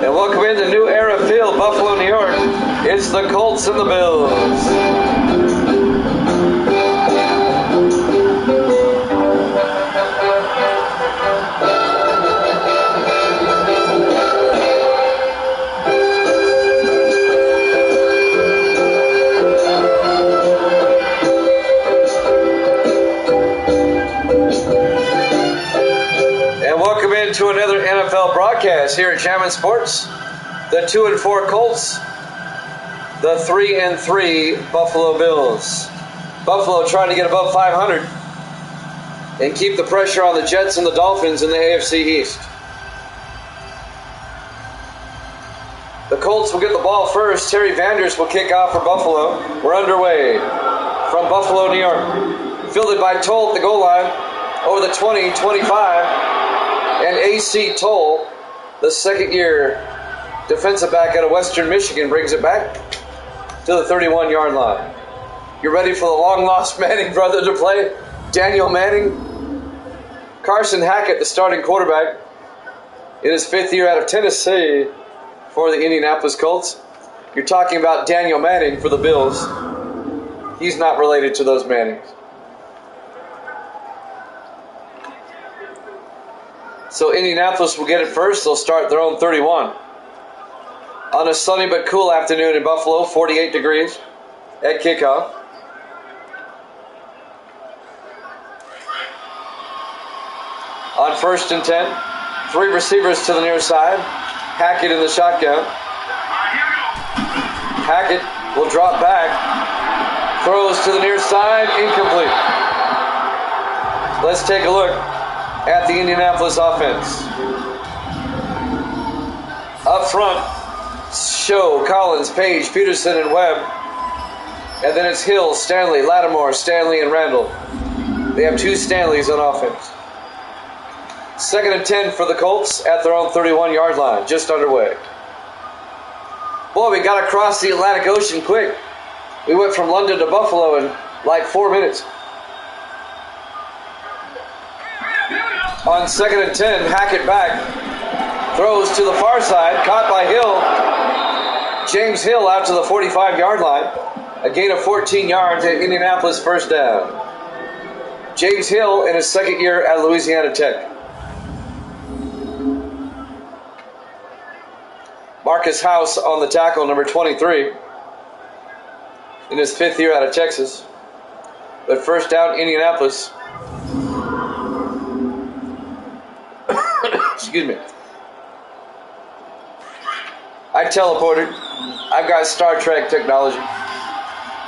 And welcome into New Era Field, Buffalo, New York. It's the Colts and the Bills. To another NFL broadcast here at Jammin' Sports. The 2-4 Colts, the 3-3 Buffalo Bills. Buffalo trying to get above 500 and keep the pressure on the Jets and the Dolphins in the AFC East. The Colts will get the ball first. Terry Vanders will kick off for Buffalo. We're underway from Buffalo, New York. Fielded by Toll at the goal line over the 20, 25. And A.C. Toll, the second-year defensive back out of Western Michigan, brings it back to the 31-yard line. You ready for the long-lost Manning brother to play? Daniel Manning. Carson Hackett, the starting quarterback, in his fifth year out of Tennessee for the Indianapolis Colts. You're talking about Daniel Manning for the Bills. He's not related to those Mannings. So Indianapolis will get it first. They'll start their own 31. On a sunny but cool afternoon in Buffalo, 48 degrees at kickoff. On 1st and 10, three receivers to the near side. Hackett in the shotgun. Hackett will drop back. Throws to the near side, incomplete. Let's take a look at the Indianapolis offense. Up front, Show, Collins, Page, Peterson, and Webb. And then it's Hill, Stanley, Lattimore, Stanley, and Randall. They have two Stanleys on offense. 2nd and 10 for the Colts at their own 31-yard line, just underway. Boy, we got across the Atlantic Ocean quick. We went from London to Buffalo in like 4 minutes. On 2nd and 10, Hackett back. Throws to the far side, caught by Hill. James Hill out to the 45-yard line. A gain of 14 yards at Indianapolis, first down. James Hill in his second year at Louisiana Tech. Marcus House on the tackle, number 23. In his fifth year out of Texas. But first down, Indianapolis. Excuse me. I teleported. I've got Star Trek technology.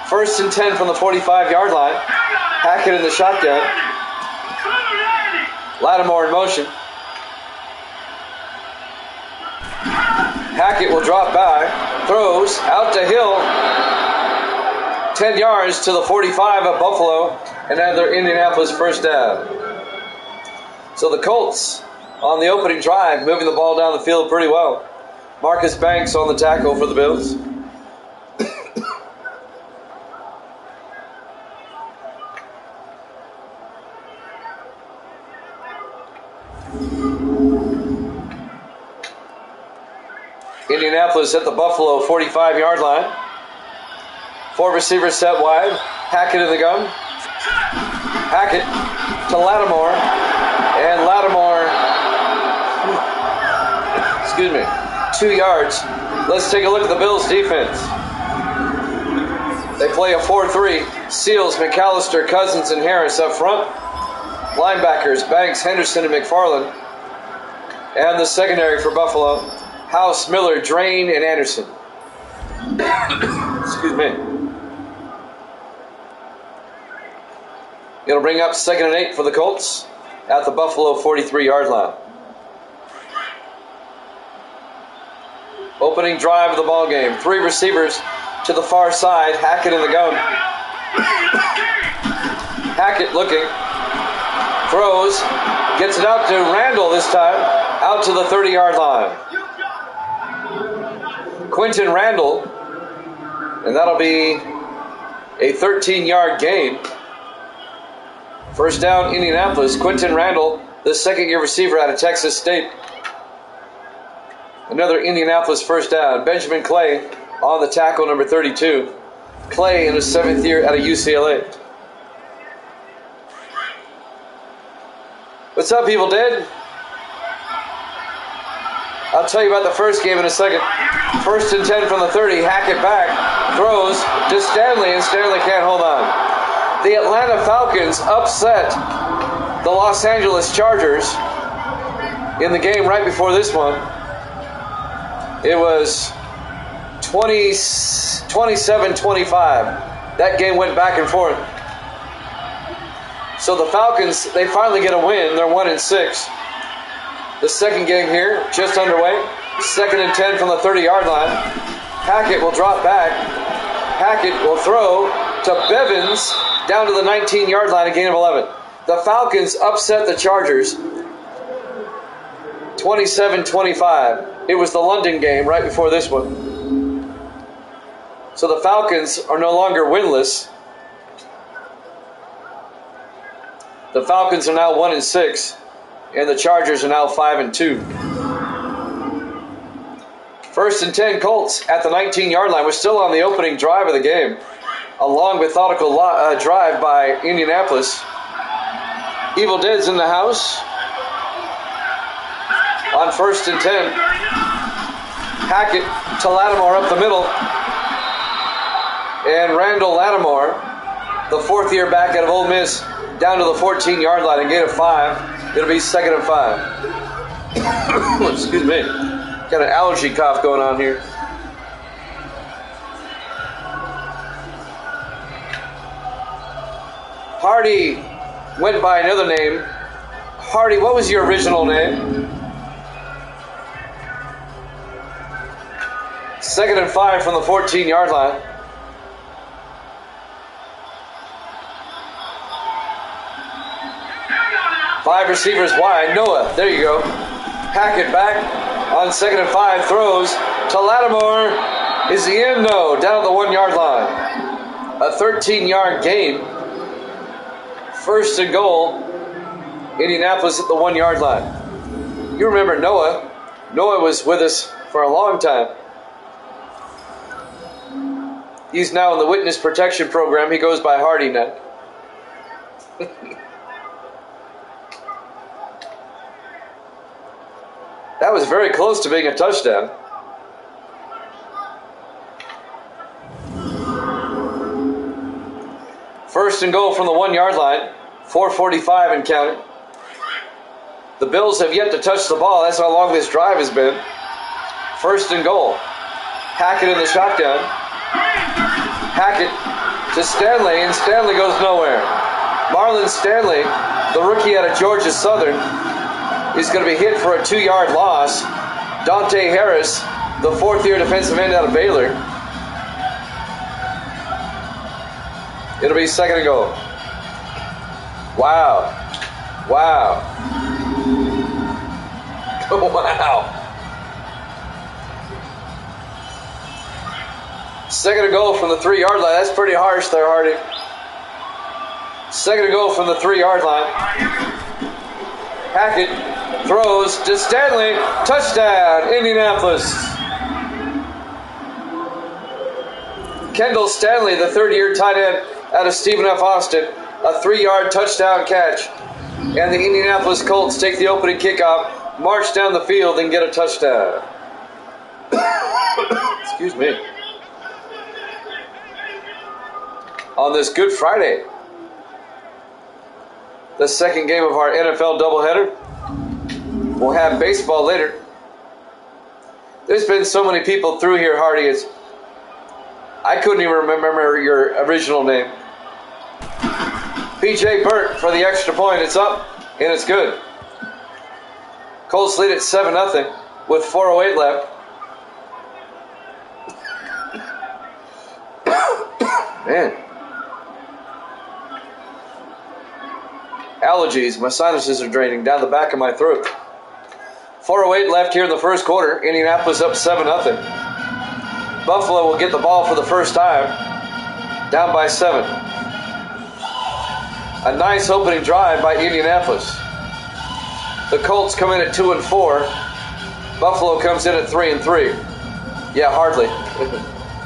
1st and 10 from the 45-yard line. Hackett in the shotgun. Lattimore in motion. Hackett will drop back. Throws out to Hill. 10 yards to the 45 of Buffalo. And then their Indianapolis first down. So the Colts on the opening drive, moving the ball down the field pretty well. Marcus Banks on the tackle for the Bills. Indianapolis at the Buffalo 45-yard line. 4 receivers set wide. Hackett in the gun. Hackett to Lattimore. And Lattimore, 2 yards. Let's take a look at the Bills' defense. They play a 4-3. Seals, McAllister, Cousins, and Harris up front. Linebackers, Banks, Henderson, and McFarland. And the secondary for Buffalo, House, Miller, Drain, and Anderson. Excuse me. It'll bring up 2nd and 8 for the Colts at the Buffalo 43-yard line. Opening drive of the ball game. 3 receivers to the far side. Hackett in the gun. Hackett looking. Throws. Gets it out to Randall this time. Out to the 30-yard line. Quentin Randall. And that'll be a 13-yard gain. First down, Indianapolis. Quentin Randall, the second-year receiver out of Texas State. Another Indianapolis first down. Benjamin Clay on the tackle, number 32. Clay in his 7th year out of UCLA. What's up, Evil Dead? I'll tell you about the first game in a second. 1st and 10 from the 30. Hackett back. Throws to Stanley, and Stanley can't hold on. The Atlanta Falcons upset the Los Angeles Chargers in the game right before this one. It was 27-25. That game went back and forth. So the Falcons, they finally get a win. They're 1-6. The second game here, just underway. 2nd and 10 from the 30-yard line. Hackett will drop back. Hackett will throw to Bevins down to the 19-yard line, a gain of 11. The Falcons upset the Chargers 27-25. It was the London game right before this one. So the Falcons are no longer winless. The Falcons are now 1-6, and the Chargers are now 5-2. 1st and 10 Colts at the 19-yard line. We're still on the opening drive of the game. A long, methodical drive by Indianapolis. Evil Dead's in the house. On 1st and 10. Hackett to Lattimore up the middle. And Randall Lattimore, the 4th-year back out of Ole Miss, down to the 14-yard line and gain of 5. It'll be 2nd and 5. Excuse me. Got an allergy cough going on here. Hardy went by another name. Hardy, what was your original name? 2nd and 5 from the 14-yard line. Five receivers wide. Noah, there you go. Hackett back on 2nd and 5. Throws to Lattimore. Is he in? No. Down at the 1-yard line. A 13-yard gain. 1st and goal. Indianapolis at the 1-yard line. You remember Noah. Noah was with us for a long time. He's now in the witness protection program. He goes by Hardy now. That was very close to being a touchdown. First and goal from the 1-yard line. 4:45 and counting. The Bills have yet to touch the ball. That's how long this drive has been. 1st and goal. Hackett in the shotgun. Hackett to Stanley, and Stanley goes nowhere. Marlon Stanley, the rookie out of Georgia Southern, is going to be hit for a 2-yard loss. Dante Harris, the 4th-year defensive end out of Baylor. It'll be 2nd and goal. Wow. Wow. Wow. 2nd and goal from the 3-yard line. That's pretty harsh there, Hardy. 2nd and goal from the 3-yard line. Hackett throws to Stanley. Touchdown, Indianapolis. Kendall Stanley, the 3rd-year tight end out of Stephen F. Austin. A 3-yard touchdown catch. And the Indianapolis Colts take the opening kickoff, march down the field, and get a touchdown. Excuse me. On this Good Friday, the second game of our NFL doubleheader. We'll have baseball later. There's been so many people through here, Hardy. I couldn't even remember your original name. PJ Burt for the extra point. It's up, and it's good. Colts lead at 7-0 with 4:08 left. Man. Allergies. My sinuses are draining down the back of my throat. 4:08 left here in the first quarter. Indianapolis up 7-0. Buffalo will get the ball for the first time. Down by 7. A nice opening drive by Indianapolis. The Colts come in at 2-4. Buffalo comes in at 3-3. Yeah, hardly.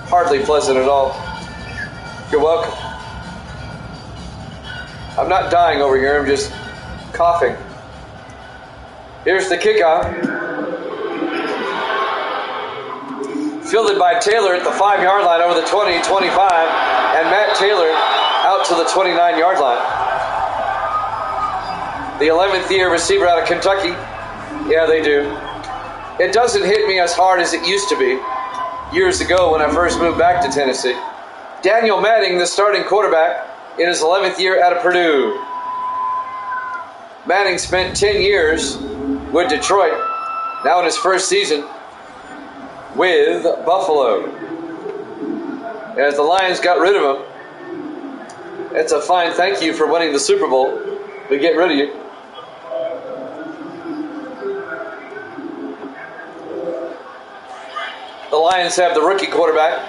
Hardly pleasant at all. You're welcome. I'm not dying over here, I'm just coughing. Here's the kickoff. Fielded by Taylor at the 5-yard line over the 20, 25, and Matt Taylor out to the 29-yard line. The 11th year receiver out of Kentucky. Yeah, they do. It doesn't hit me as hard as it used to be years ago when I first moved back to Tennessee. Daniel Manning, the starting quarterback, in his 11th year out of Purdue. Manning spent 10 years with Detroit, now in his first season with Buffalo. As the Lions got rid of him, it's a fine thank you for winning the Super Bowl. We get rid of you. The Lions have the rookie quarterback.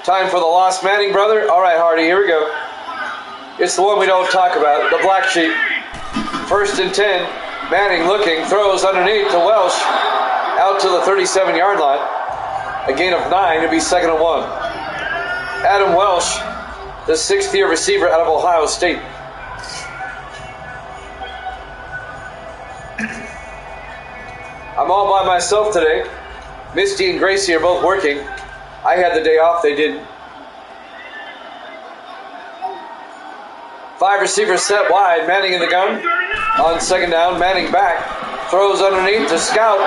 Time for the lost Manning brother. All right, Hardy, here we go. It's the one we don't talk about, the black sheep. 1st and 10. Manning looking, throws underneath to Welsh, out to the 37-yard line. A gain of 9, it'll be 2nd and 1. Adam Welsh, the 6th-year receiver out of Ohio State. I'm all by myself today. Misty and Gracie are both working. I had the day off, they didn't. 5 receivers set wide, Manning in the gun. On 2nd down, Manning back. Throws underneath to Scott.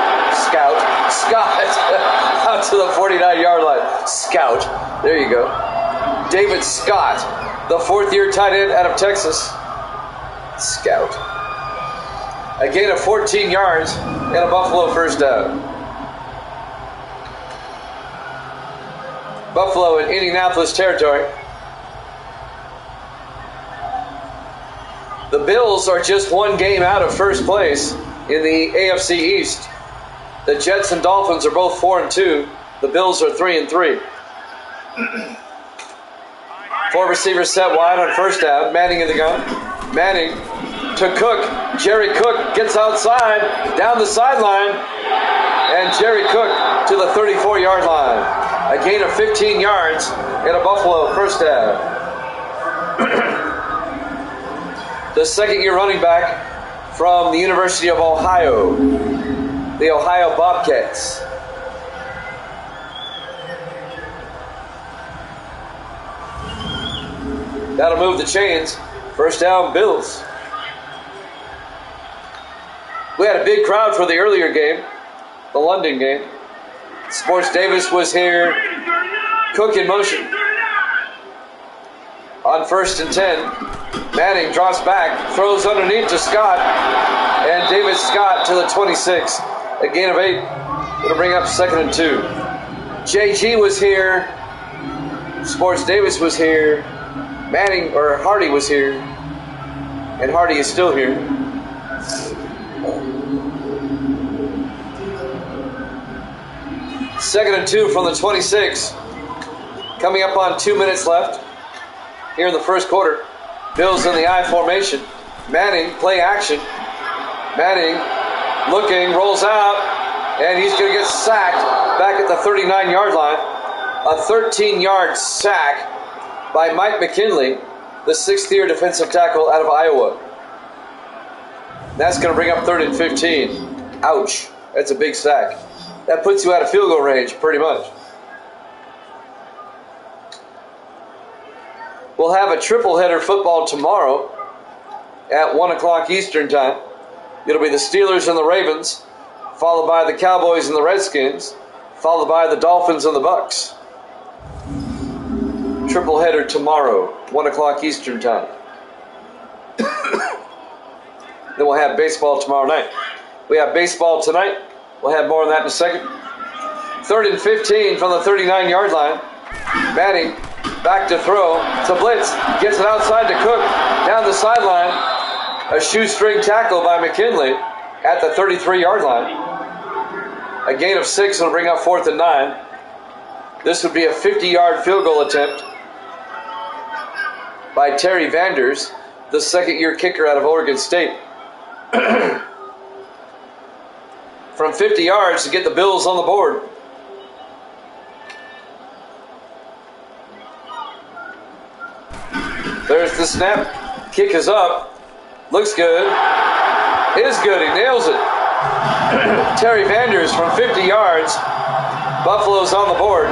Out to the 49-yard line. Scout. There you go. David Scott, the 4th-year tight end out of Texas. Scout. A gain of 14 yards and a Buffalo first down. Buffalo in Indianapolis territory. The Bills are just one game out of first place in the AFC East. The Jets and Dolphins are both 4-2. The Bills are 3-3. 4 receivers set wide on 1st down. Manning in the gun. Manning to Cook. Jerry Cook gets outside, down the sideline, and Jerry Cook to the 34-yard line. A gain of 15 yards and a Buffalo first down. The 2nd-year running back from the University of Ohio, the Ohio Bobcats. That'll move the chains. First down, Bills. We had a big crowd for the earlier game, the London game. Sports Davis was here. Cook in motion. On 1st and 10, Manning drops back, throws underneath to Scott, and David Scott to the 26. A gain of 8. It'll bring up 2nd and 2. JG was here. Sports Davis was here. Hardy was here. And Hardy is still here. Second and 2 from the 26. Coming up on 2 minutes left here in the first quarter. Bills in the I formation. Manning, play action. Manning looking, rolls out, and he's going to get sacked back at the 39-yard line. A 13-yard sack by Mike McKinley, the 6th-year defensive tackle out of Iowa. That's going to bring up 3rd and 15. Ouch. That's a big sack. That puts you out of field goal range, pretty much. We'll have a triple-header football tomorrow at 1 o'clock Eastern time. It'll be the Steelers and the Ravens, followed by the Cowboys and the Redskins, followed by the Dolphins and the Bucks. Triple-header tomorrow, 1 o'clock Eastern time. Then we'll have baseball tomorrow night. We have baseball tonight. We'll have more on that in a second. 3rd and 15 from the 39-yard line. Manning back to throw. It's a blitz. Gets it outside to Cook. Down the sideline. A shoestring tackle by McKinley at the 33-yard line. A gain of 6 will bring up 4th and 9. This would be a 50-yard field goal attempt by Terry Vanders, the 2nd-year kicker out of Oregon State. from 50 yards to get the Bills on the board. There's the snap. Kick is up. Looks good. Is good. He nails it. Terry Vanders from 50 yards. Buffalo's on the board.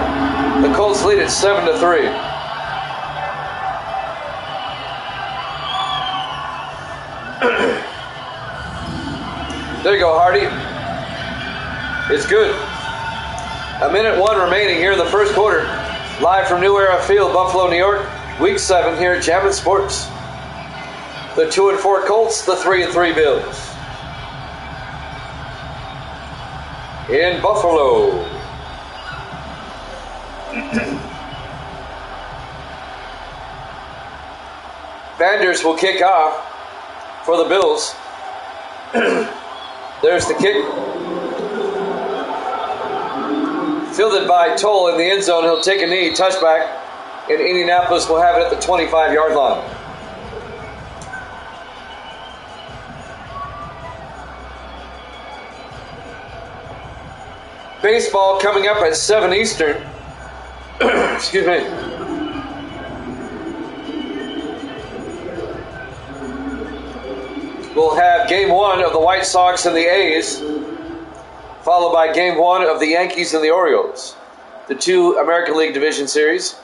The Colts lead it 7-3. There you go, Hardy. It's good. 1:01 remaining here in the first quarter. Live from New Era Field, Buffalo, New York. Week 7 here at Jammin' Sports. The 2-4 Colts, the 3-3 Bills. In Buffalo. Vanders will kick off for the Bills. There's the kick. Fielded by Toll in the end zone. He'll take a knee, touchback, and Indianapolis will have it at the 25-yard line. Baseball coming up at 7 Eastern. Excuse me. We'll have game 1 of the White Sox and the A's, followed by game 1 of the Yankees and the Orioles. The 2 American League Division Series.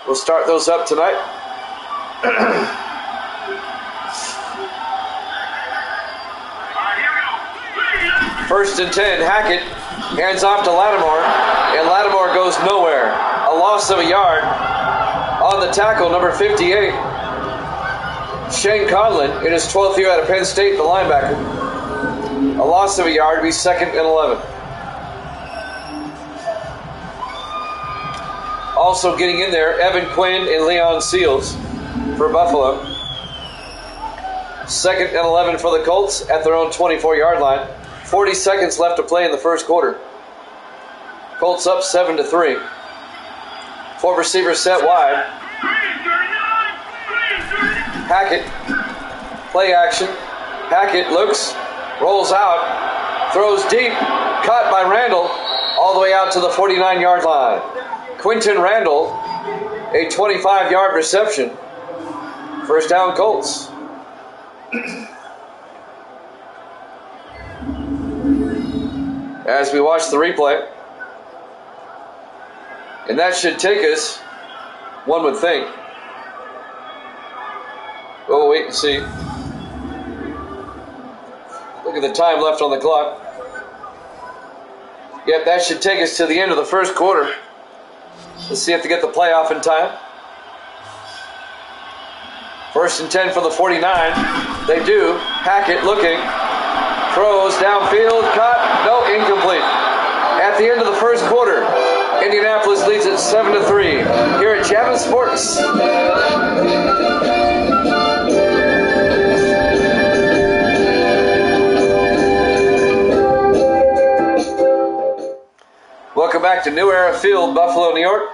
We'll start those up tonight. First and 10, Hackett hands off to Lattimore, and Lattimore goes nowhere. A loss of a yard on the tackle, number 58. Shane Conlon in his 12th year out of Penn State, the linebacker. A loss of a yard, be 2nd and 11. Also getting in there, Evan Quinn and Leon Seals for Buffalo. 2nd and 11 for the Colts at their own 24-yard line. 40 seconds left to play in the first quarter. Colts up 7-3. 4 receivers set wide. Hackett, play action. Hackett looks, rolls out, throws deep, caught by Randall, all the way out to the 49-yard line. Quinton Randall, a 25-yard reception. First down, Colts. As we watch the replay, and that should take us, one would think. We'll wait and see. Look at the time left on the clock. Yep, that should take us to the end of the first quarter. Let's see if they get the playoff in time. First and 10 for the 49. They do. Hackett looking. Throws downfield. Caught. No, incomplete. At the end of the first quarter, Indianapolis leads at 7-3 here at Jammin' Sports. Welcome back to New Era Field, Buffalo, New York.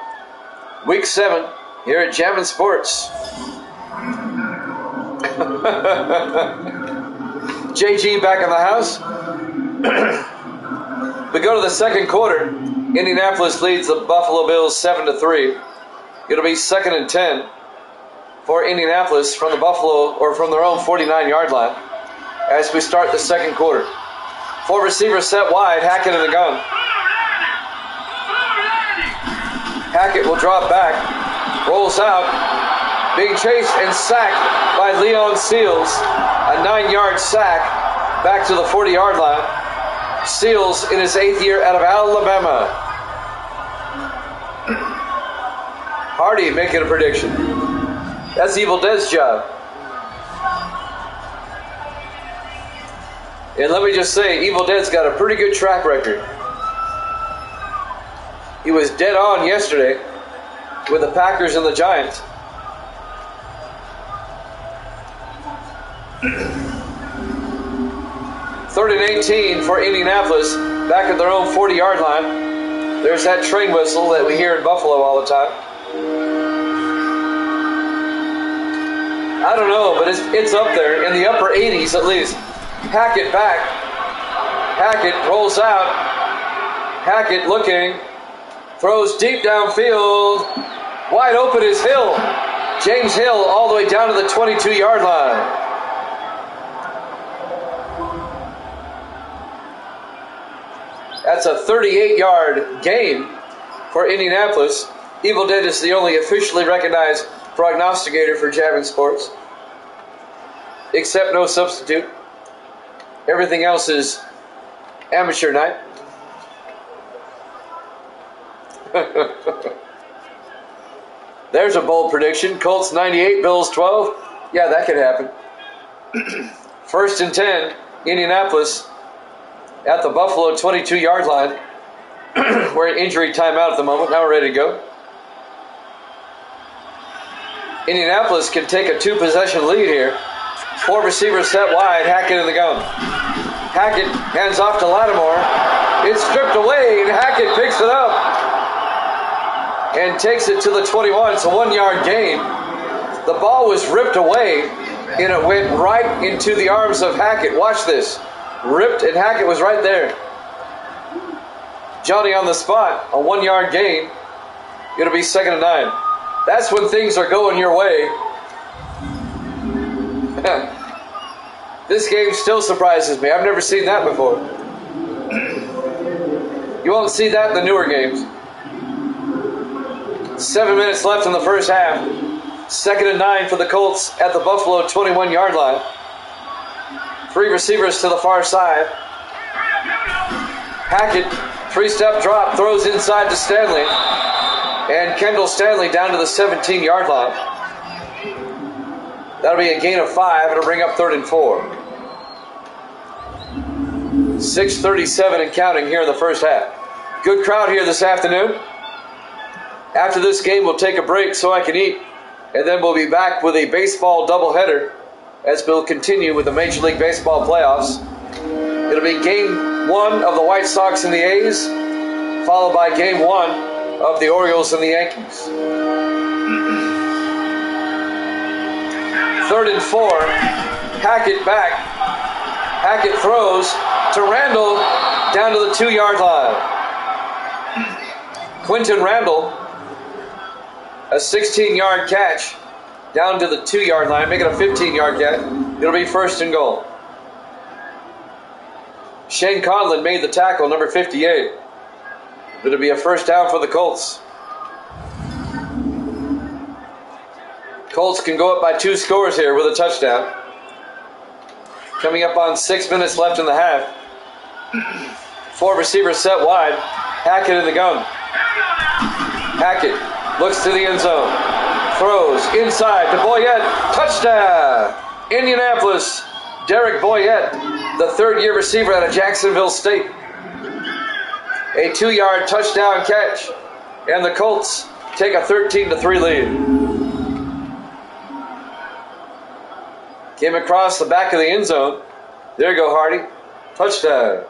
Week 7 here at Jammin' Sports. JG back in the house. We go to the second quarter. Indianapolis leads the Buffalo Bills 7-3. It'll be 2nd and 10 for Indianapolis from the Buffalo, or from their own 49-yard line as we start the second quarter. 4 receivers set wide. Hackett in the gun. Hackett will drop back, rolls out, being chased and sacked by Leon Seals. A 9-yard sack back to the 40-yard line. Seals in his 8th year out of Alabama. Hardy making a prediction. That's Evil Dead's job. And let me just say, Evil Dead's got a pretty good track record. He was dead on yesterday with the Packers and the Giants. Third and 18 for Indianapolis, back at their own 40-yard line. There's that train whistle that we hear in Buffalo all the time. I don't know, but it's up there in the upper 80s at least. Hackett back. Hackett rolls out. Hackett looking. Throws deep downfield. Wide open is Hill. James Hill all the way down to the 22-yard line. That's a 38-yard gain for Indianapolis. Evil Dead is the only officially recognized prognosticator for Javin Sports. Except no substitute. Everything else is amateur night. There's a bold prediction. Colts 98, Bills 12. Yeah, that could happen. 1st and 10, Indianapolis at the Buffalo 22-yard line. We're in injury timeout at the moment. Now we're ready to go. Indianapolis can take a 2-possession lead here. 4 receivers set wide. Hackett in the gun. Hackett hands off to Lattimore. It's stripped away, and Hackett picks it up and takes it to the 21. It's a 1-yard gain. The ball was ripped away, and it went right into the arms of Hackett. Watch this. Ripped, and Hackett was right there. Johnny on the spot. A 1-yard gain. It'll be 2nd and 9. That's when things are going your way. This game still surprises me. I've never seen that before. You won't see that in the newer games. 7 minutes left in the first half. 2nd and 9 for the Colts at the Buffalo 21-yard line. 3 receivers to the far side. Hackett, 3-step drop, throws inside to Stanley. And Kendall Stanley down to the 17-yard line. That'll be a gain of 5. It'll bring up 3rd and 4. 6:37 and counting here in the first half. Good crowd here this afternoon. After this game, we'll take a break so I can eat. And then we'll be back with a baseball doubleheader as we'll continue with the Major League Baseball playoffs. It'll be game 1 of the White Sox and the A's, followed by game 1 of the Orioles and the Yankees. 3rd and 4. Hackett back. Hackett throws to Randall down to the 2-yard line. Quentin Randall, a 16-yard catch down to the 2-yard line, make it a 15-yard catch. It'll be 1st and goal. Shane Conlon made the tackle, number 58. It'll be a 1st down for the Colts. Colts can go up by 2 scores here with a touchdown. Coming up on 6 minutes left in the half. 4 receivers set wide. Hackett in the gun. Hackett looks to the end zone. Throws inside to Boyette. Touchdown! Indianapolis. Derek Boyette, the 3rd-year receiver out of Jacksonville State. A 2-yard touchdown catch. And the Colts take a 13-3 lead. Came across the back of the end zone. There you go, Hardy. Touchdown.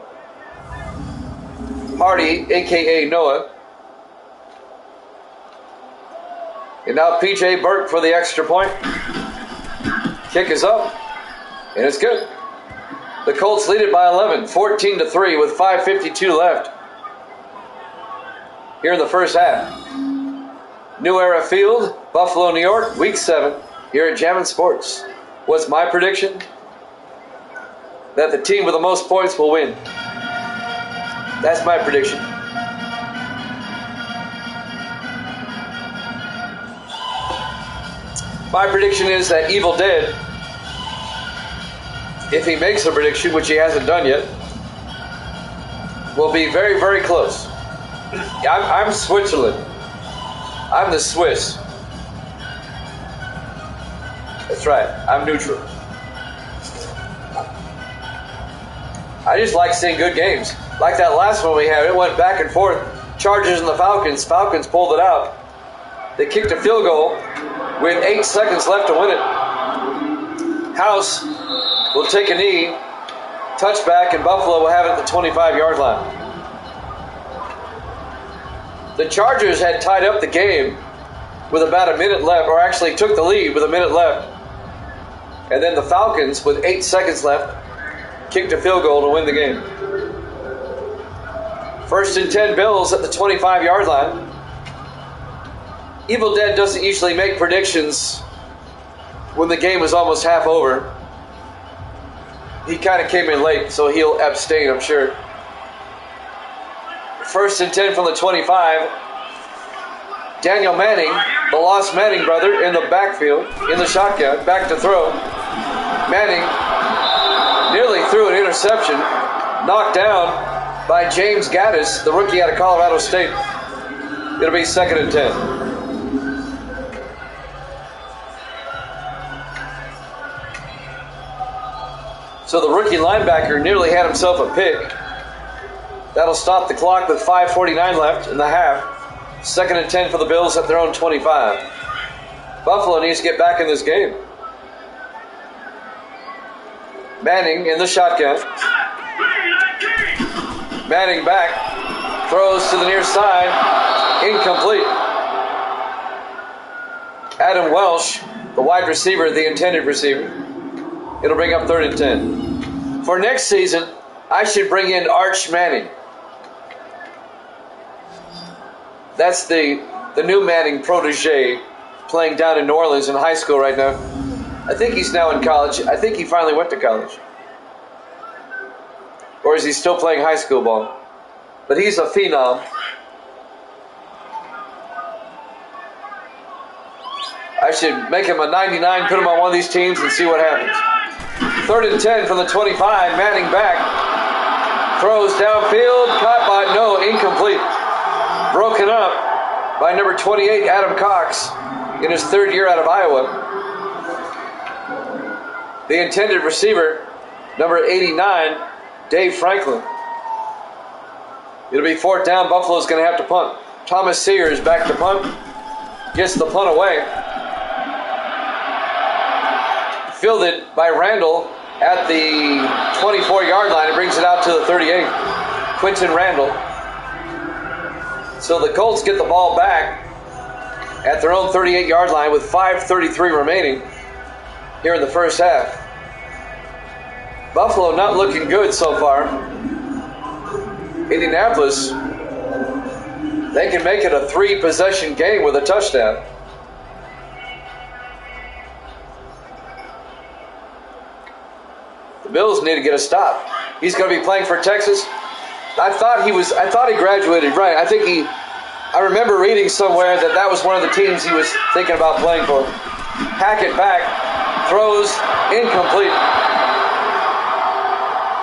Hardy, a.k.a. Noah. And now P.J. Burke for the extra point. Kick is up. And it's good. The Colts lead it by 11, 14-3 with 5:52 left. Here in the first half. New Era Field, Buffalo, New York, Week 7, here at Javin Sports. What's my prediction? That the team with the most points will win. That's my prediction. My prediction is that Evil Dead, if he makes a prediction, which he hasn't done yet, will be very, very close. I'm Switzerland. I'm the Swiss. That's right. I'm neutral. I just like seeing good games. Like that last one we had. It went back and forth. Chargers and the Falcons. Falcons pulled it out. They kicked a field goal with 8 seconds left to win it. House will take a knee. Touchback, and Buffalo will have it at the 25-yard line. The Chargers had tied up the game with about a minute left, or actually took the lead with a minute left. And then the Falcons, with 8 seconds left, kicked a field goal to win the game. First and 10 Bills at the 25-yard line. Evil Dead doesn't usually make predictions when the game is almost half over. He kind of came in late, so he'll abstain, I'm sure. First and 10 from the 25. Daniel Manning, the lost Manning brother, in the backfield, in the shotgun, back to throw. Manning nearly threw an interception, knocked down by James Gaddis, the rookie out of Colorado State. It'll be second and 10. So the rookie linebacker nearly had himself a pick. That'll stop the clock with 5:49 left in the half. Second and 10 for the Bills at their own 25. Buffalo needs to get back in this game. Manning in the shotgun. Manning back. Throws to the near side. Incomplete. Adam Welsh, the wide receiver, the intended receiver. It'll bring up third and 10. For next season, I should bring in Arch Manning. That's the new Manning protege playing down in New Orleans in high school right now. I think he's now in college. I think he finally went to college. Or is he still playing high school ball? But he's a phenom. I should make him a 99, put him on one of these teams and see what happens. Third and 10 from the 25. Manning back. Throws downfield. Caught by, no, incomplete. Broken up by number 28, Adam Cox, in his third year out of Iowa. The intended receiver, number 89, Dave Franklin. It'll be fourth down. Buffalo's going to have to punt. Thomas Sears back to punt. Gets the punt away. Fielded by Randall at the 24-yard line. It brings it out to the 38. Quentin Randall. So the Colts get the ball back at their own 38-yard line with 5:33 remaining here in the first half. Buffalo not looking good so far. Indianapolis, they can make it a 3-possession game with a touchdown. The Bills need to get a stop. He's going to be playing for Texas. I thought he graduated, right. I remember reading somewhere that was one of the teams he was thinking about playing for. Hackett back, throws, incomplete.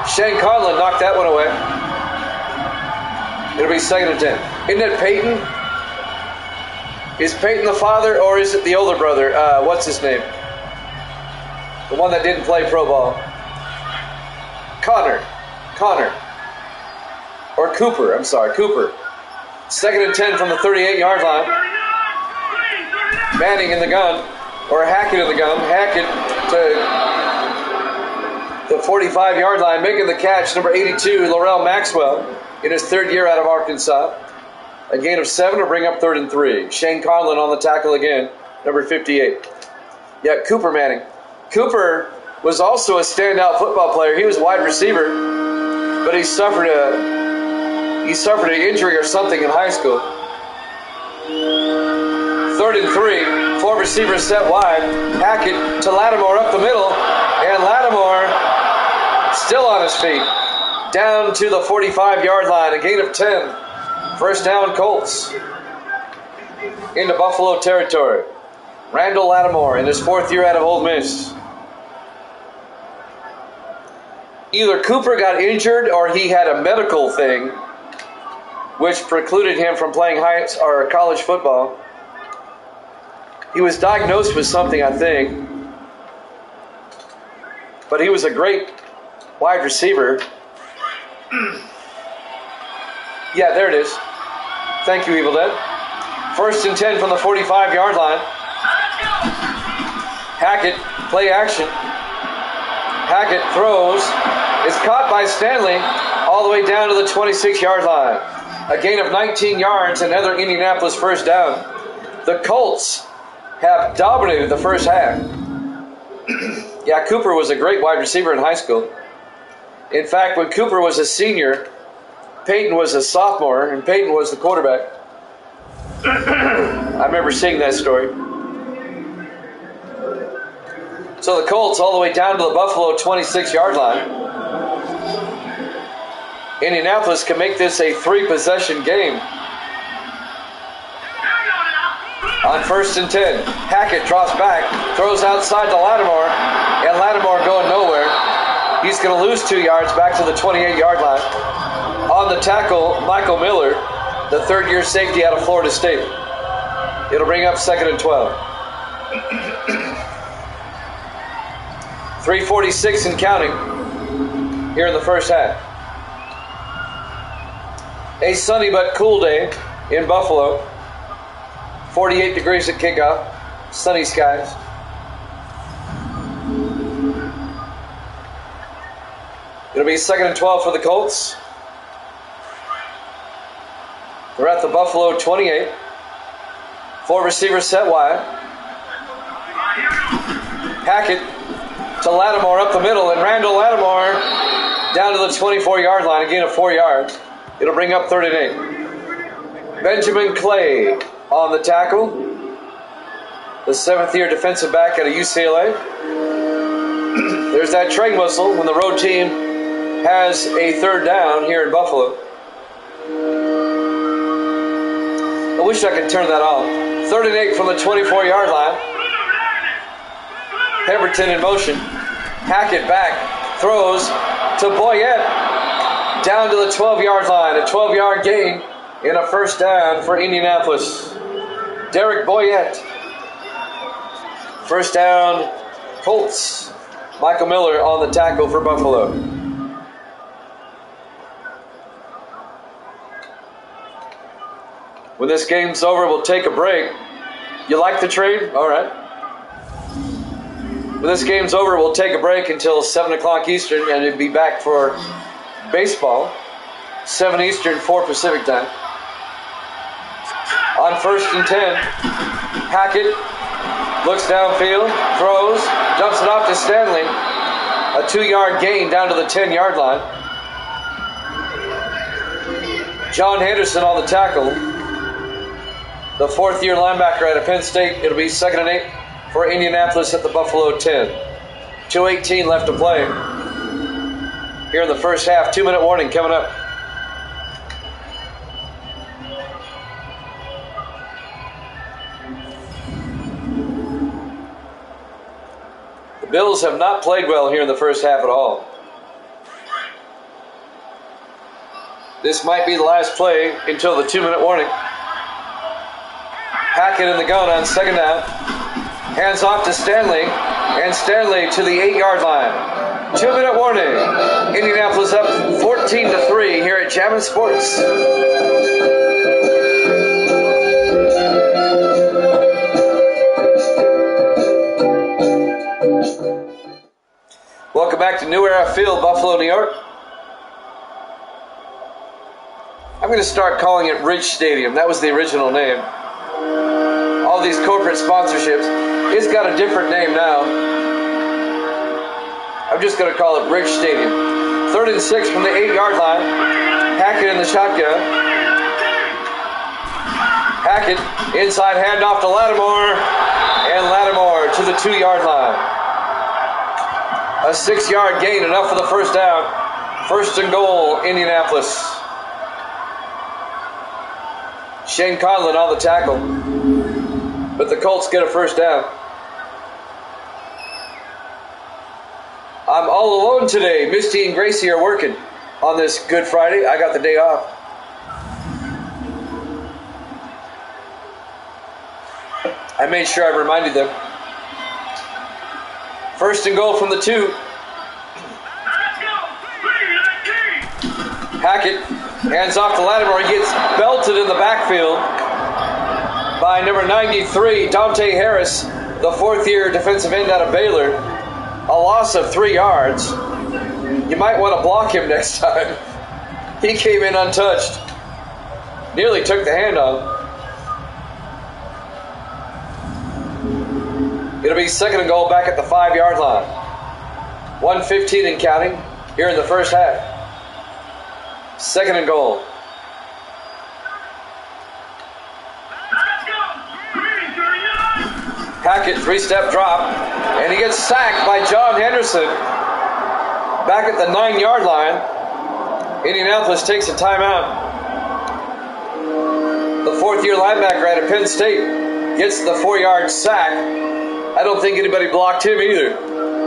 Shane Conlon knocked that one away. It'll be second and 10. Isn't it Peyton? Is Peyton the father, or is it the older brother? What's his name? The one that didn't play pro ball. Connor. Or Cooper, I'm sorry, Cooper. Second and 10 from the 38-yard line. Manning in the gun, or Hackett in the gun. Hackett to the 45-yard line, making the catch, number 82, Laurel Maxwell, in his third year out of Arkansas. A gain of 7 to bring up third and 3. Shane Conlon on the tackle again, number 58. Yeah, Cooper Manning. Cooper was also a standout football player. He was wide receiver, but he suffered an injury or something in high school. Third and 3, 4 receivers set wide. Hackett to Lattimore up the middle, and Lattimore still on his feet. Down to the 45-yard line, a gain of 10. First down, Colts. Into Buffalo territory. Randall Lattimore in his 4th year out of Ole Miss. Either Cooper got injured or he had a medical thing which precluded him from playing college football. He was diagnosed with something, I think. But he was a great wide receiver. Yeah, there it is. Thank you, Evil Dead. First and 10 from the 45-yard line. Hackett, play action. Hackett throws. It's caught by Stanley all the way down to the 26-yard line. A gain of 19 yards, another Indianapolis first down. The Colts have dominated the first half. Yeah, Cooper was a great wide receiver in high school. In fact, when Cooper was a senior, Peyton was a sophomore, and Peyton was the quarterback. I remember seeing that story. So the Colts all the way down to the Buffalo 26-yard line. Indianapolis can make this a 3-possession game. On 1st and 10, Hackett drops back, throws outside to Lattimore, and Lattimore going nowhere. He's going to lose 2 yards back to the 28-yard line. On the tackle, Michael Miller, the third-year safety out of Florida State. It'll bring up 2nd and 12. 3:46 and counting here in the first half. A sunny but cool day in Buffalo. 48 degrees at kickoff. Sunny skies. It'll be 2nd and 12 for the Colts. They're at the Buffalo 28. 4 receivers set wide. Hackett to Lattimore up the middle, and Randall Lattimore down to the 24-yard line, a gain of 4 yards. It'll bring up 3rd and 8. Benjamin Clay on the tackle. The 7th-year defensive back out of UCLA. There's that train whistle when the road team has a 3rd down here in Buffalo. I wish I could turn that off. 3rd and 8 from the 24-yard line. Pemberton in motion. Hackett back. Throws to Boyette. Down to the 12-yard line. A 12-yard gain in a 1st down for Indianapolis. Derek Boyette. 1st down, Colts. Michael Miller on the tackle for Buffalo. When this game's over, we'll take a break. You like the trade? All right. When this game's over, we'll take a break until 7 o'clock Eastern, and we'll be back for baseball. 7 Eastern, 4 Pacific time. On 1st and 10, Hackett looks downfield, throws, dumps it off to Stanley. A 2-yard gain down to the 10-yard line. John Henderson on the tackle. The 4th-year linebacker out of Penn State. It'll be 2nd and 8 for Indianapolis at the Buffalo 10. 2:18 left to play here in the first half. 2-minute warning coming up. The Bills have not played well here in the first half at all. This might be the last play until the 2-minute warning. Hackett in the gun on 2nd down. Hands off to Stanley, and Stanley to the 8-yard line. 2-minute warning. Indianapolis up 14-3 here at Jammin' Sports. Welcome back to New Era Field, Buffalo, New York. I'm going to start calling it Ridge Stadium. That was the original name. All these corporate sponsorships. It's got a different name now. I'm just going to call it Ridge Stadium. 3rd and 6 from the 8-yard line. Hackett in the shotgun. Hackett, inside handoff to Lattimore. And Lattimore to the 2-yard line. A 6-yard gain, enough for the 1st down. 1st and goal, Indianapolis. Shane Conlon on the tackle. But the Colts get a 1st down. I'm all alone today. Misty and Gracie are working on this Good Friday. I got the day off. I made sure I reminded them. 1st and goal from the 2. Hackett hands off to Lattimore. He gets belted in the backfield by number 93, Dante Harris, the 4th-year defensive end out of Baylor. A loss of 3 yards. You might want to block him next time. He came in untouched. Nearly took the handoff. It'll be 2nd and goal back at the 5-yard line. 1:15 and counting here in the first half. Second and goal. Hackett, three-step drop, and he gets sacked by John Henderson back at the 9-yard line. Indianapolis takes a timeout. The fourth-year linebacker out of Penn State gets the 4-yard sack. I don't think anybody blocked him either.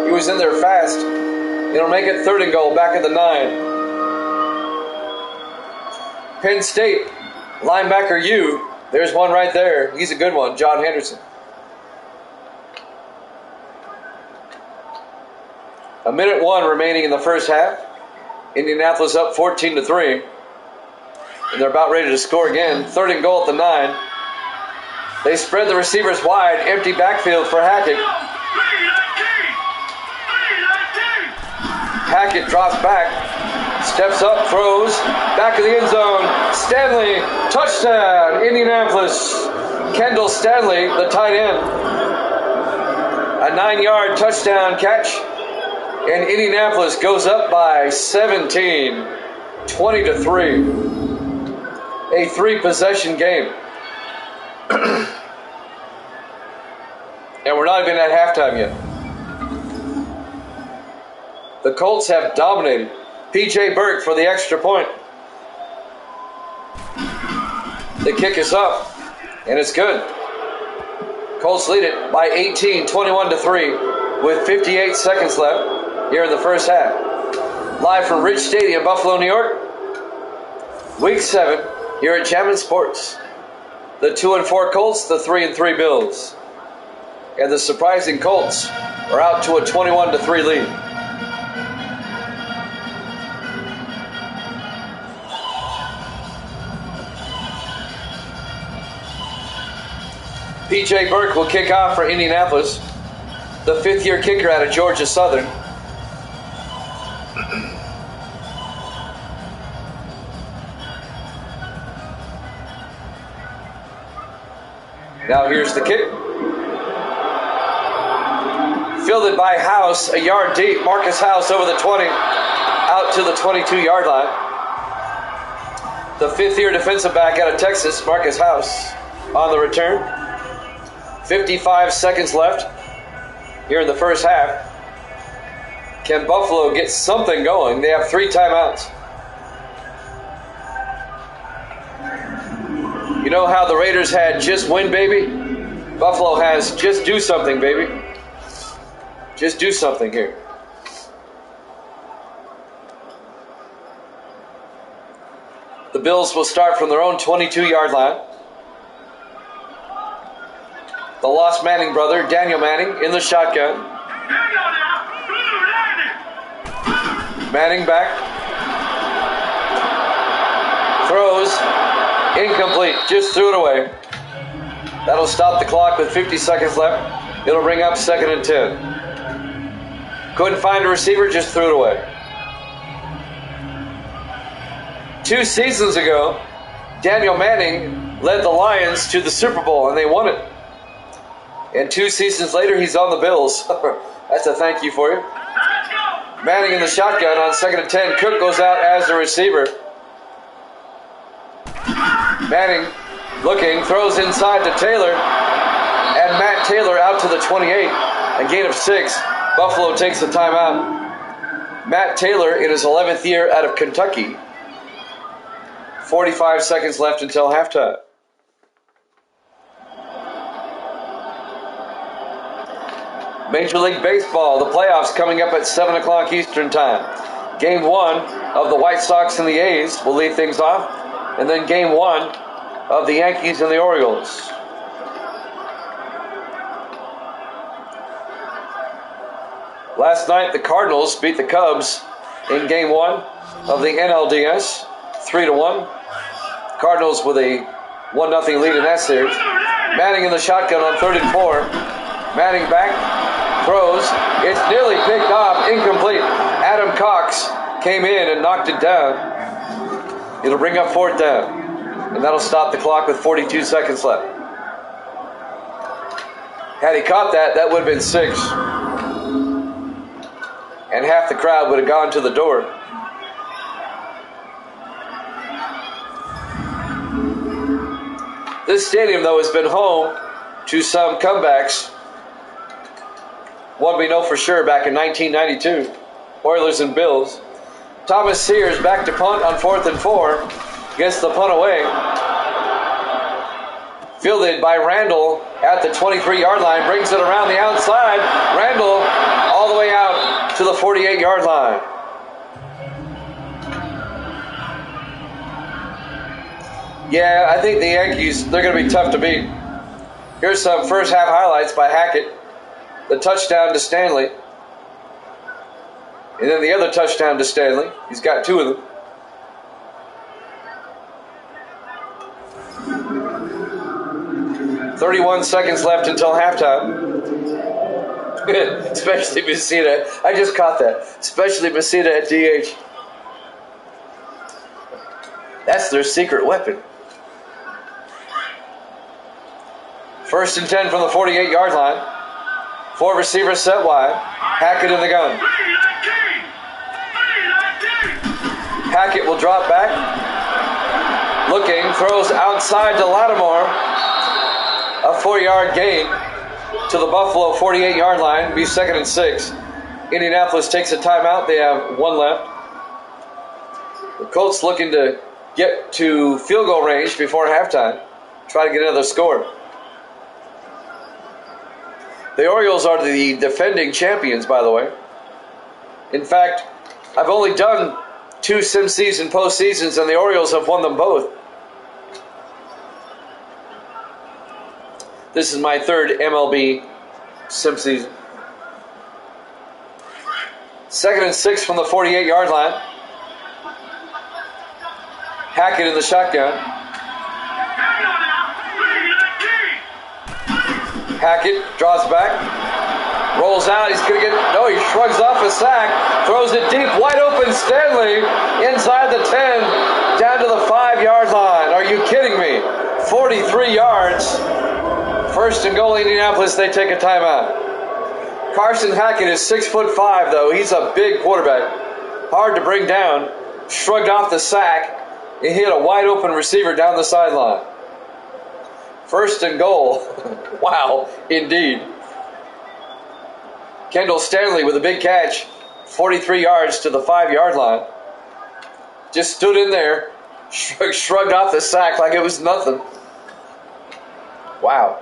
He was in there fast. It'll make it third and goal back at the 9. Penn State linebacker U. There's one right there. He's a good one, John Henderson. A minute 1 remaining in the first half. Indianapolis up 14-3. And they're about ready to score again. Third and goal at the 9. They spread the receivers wide. Empty backfield for Hackett. Hackett drops back. Steps up, throws. Back of the end zone. Stanley. Touchdown. Indianapolis. Kendall Stanley, the tight end. A 9-yard touchdown catch. And Indianapolis goes up by 17, 20-3. A 3-possession game. And we're not even at halftime yet. The Colts have dominated. P.J. Burke for the extra point. The kick is up, and it's good. Colts lead it by 18, 21-3, with 58 seconds left here in the first half. Live from Rich Stadium, Buffalo, New York. Week 7 here at Chapman Sports. The 2-4 Colts, the 3-3 Bills. And the surprising Colts are out to a 21-3 lead. P.J. Burke will kick off for Indianapolis, the 5th-year kicker out of Georgia Southern. Now here's the kick. Fielded by House, a yard deep. Marcus House over the 20, out to the 22-yard line. The 5th-year defensive back out of Texas, Marcus House, on the return. 55 seconds left here in the first half. Can Buffalo get something going? They have 3 timeouts. You know how the Raiders had just win, baby? Buffalo has just do something, baby. Just do something here. The Bills will start from their own 22-yard line. The lost Manning brother, Daniel Manning, in the shotgun. Manning back. Throws. Incomplete. Just threw it away. That'll stop the clock with 50 seconds left. It'll bring up 2nd and 10. Couldn't find a receiver, just threw it away. 2 seasons ago, Daniel Manning led the Lions to the Super Bowl, and they won it. And 2 seasons later, he's on the Bills. That's a thank you for you. Manning in the shotgun on 2nd and 10. Cook goes out as the receiver. Manning looking, throws inside to Taylor. And Matt Taylor out to the 28. A gain of 6. Buffalo takes the timeout. Matt Taylor in his 11th year out of Kentucky. 45 seconds left until halftime. Major League Baseball, the playoffs coming up at 7 o'clock Eastern Time. Game 1 of the White Sox and the A's will lead things off. And then Game 1 of the Yankees and the Orioles. Last night, the Cardinals beat the Cubs in Game 1 of the NLDS, 3-1. Cardinals with a 1-0 lead in that series. Manning in the shotgun on 3rd and 4. Manning back, throws. It's nearly picked off, incomplete. Adam Cox came in and knocked it down. It'll bring up 4th down. And that'll stop the clock with 42 seconds left. Had he caught that, that would have been 6. And half the crowd would have gone to the door. This stadium, though, has been home to some comebacks. One we know for sure back in 1992, Oilers and Bills. Thomas Sears back to punt on 4th and 4. Gets the punt away. Fielded by Randall at the 23-yard line. Brings it around the outside. Randall all the way out to the 48-yard line. Yeah, I think the Yankees, they're going to be tough to beat. Here's some first half highlights by Hackett. The touchdown to Stanley. And then the other touchdown to Stanley. He's got 2 of them. "31 seconds left until halftime." Especially Messina. I just caught that. Especially Messina at DH. That's their secret weapon. 1st and 10 from the 48-yard line. 4 receivers set wide. Hackett in the gun. Hackett will drop back. Looking, throws outside to Lattimore. A 4-yard gain to the Buffalo 48-yard line. Be 2nd and 6. Indianapolis takes a timeout. They have 1 left. The Colts looking to get to field goal range before halftime. Try to get another score. The Orioles are the defending champions, by the way. In fact, I've only done 2 sim season postseasons, and the Orioles have won them both. This is my 3rd MLB sim season. 2nd and 6 from the 48-yard line. Hackett in the shotgun. Hackett draws back, rolls out. He's going to get, no, he shrugs off a sack, throws it deep, wide open. Stanley inside the 10, down to the 5-yard line. Are you kidding me? 43 yards. 1st and goal, Indianapolis. They take a timeout. Carson Hackett is 6'5", though. He's a big quarterback, hard to bring down. Shrugged off the sack and hit a wide open receiver down the sideline. 1st and goal. Wow, indeed. Kendall Stanley with a big catch. 43 yards to the 5-yard line. Just stood in there, shrugged off the sack like it was nothing. Wow.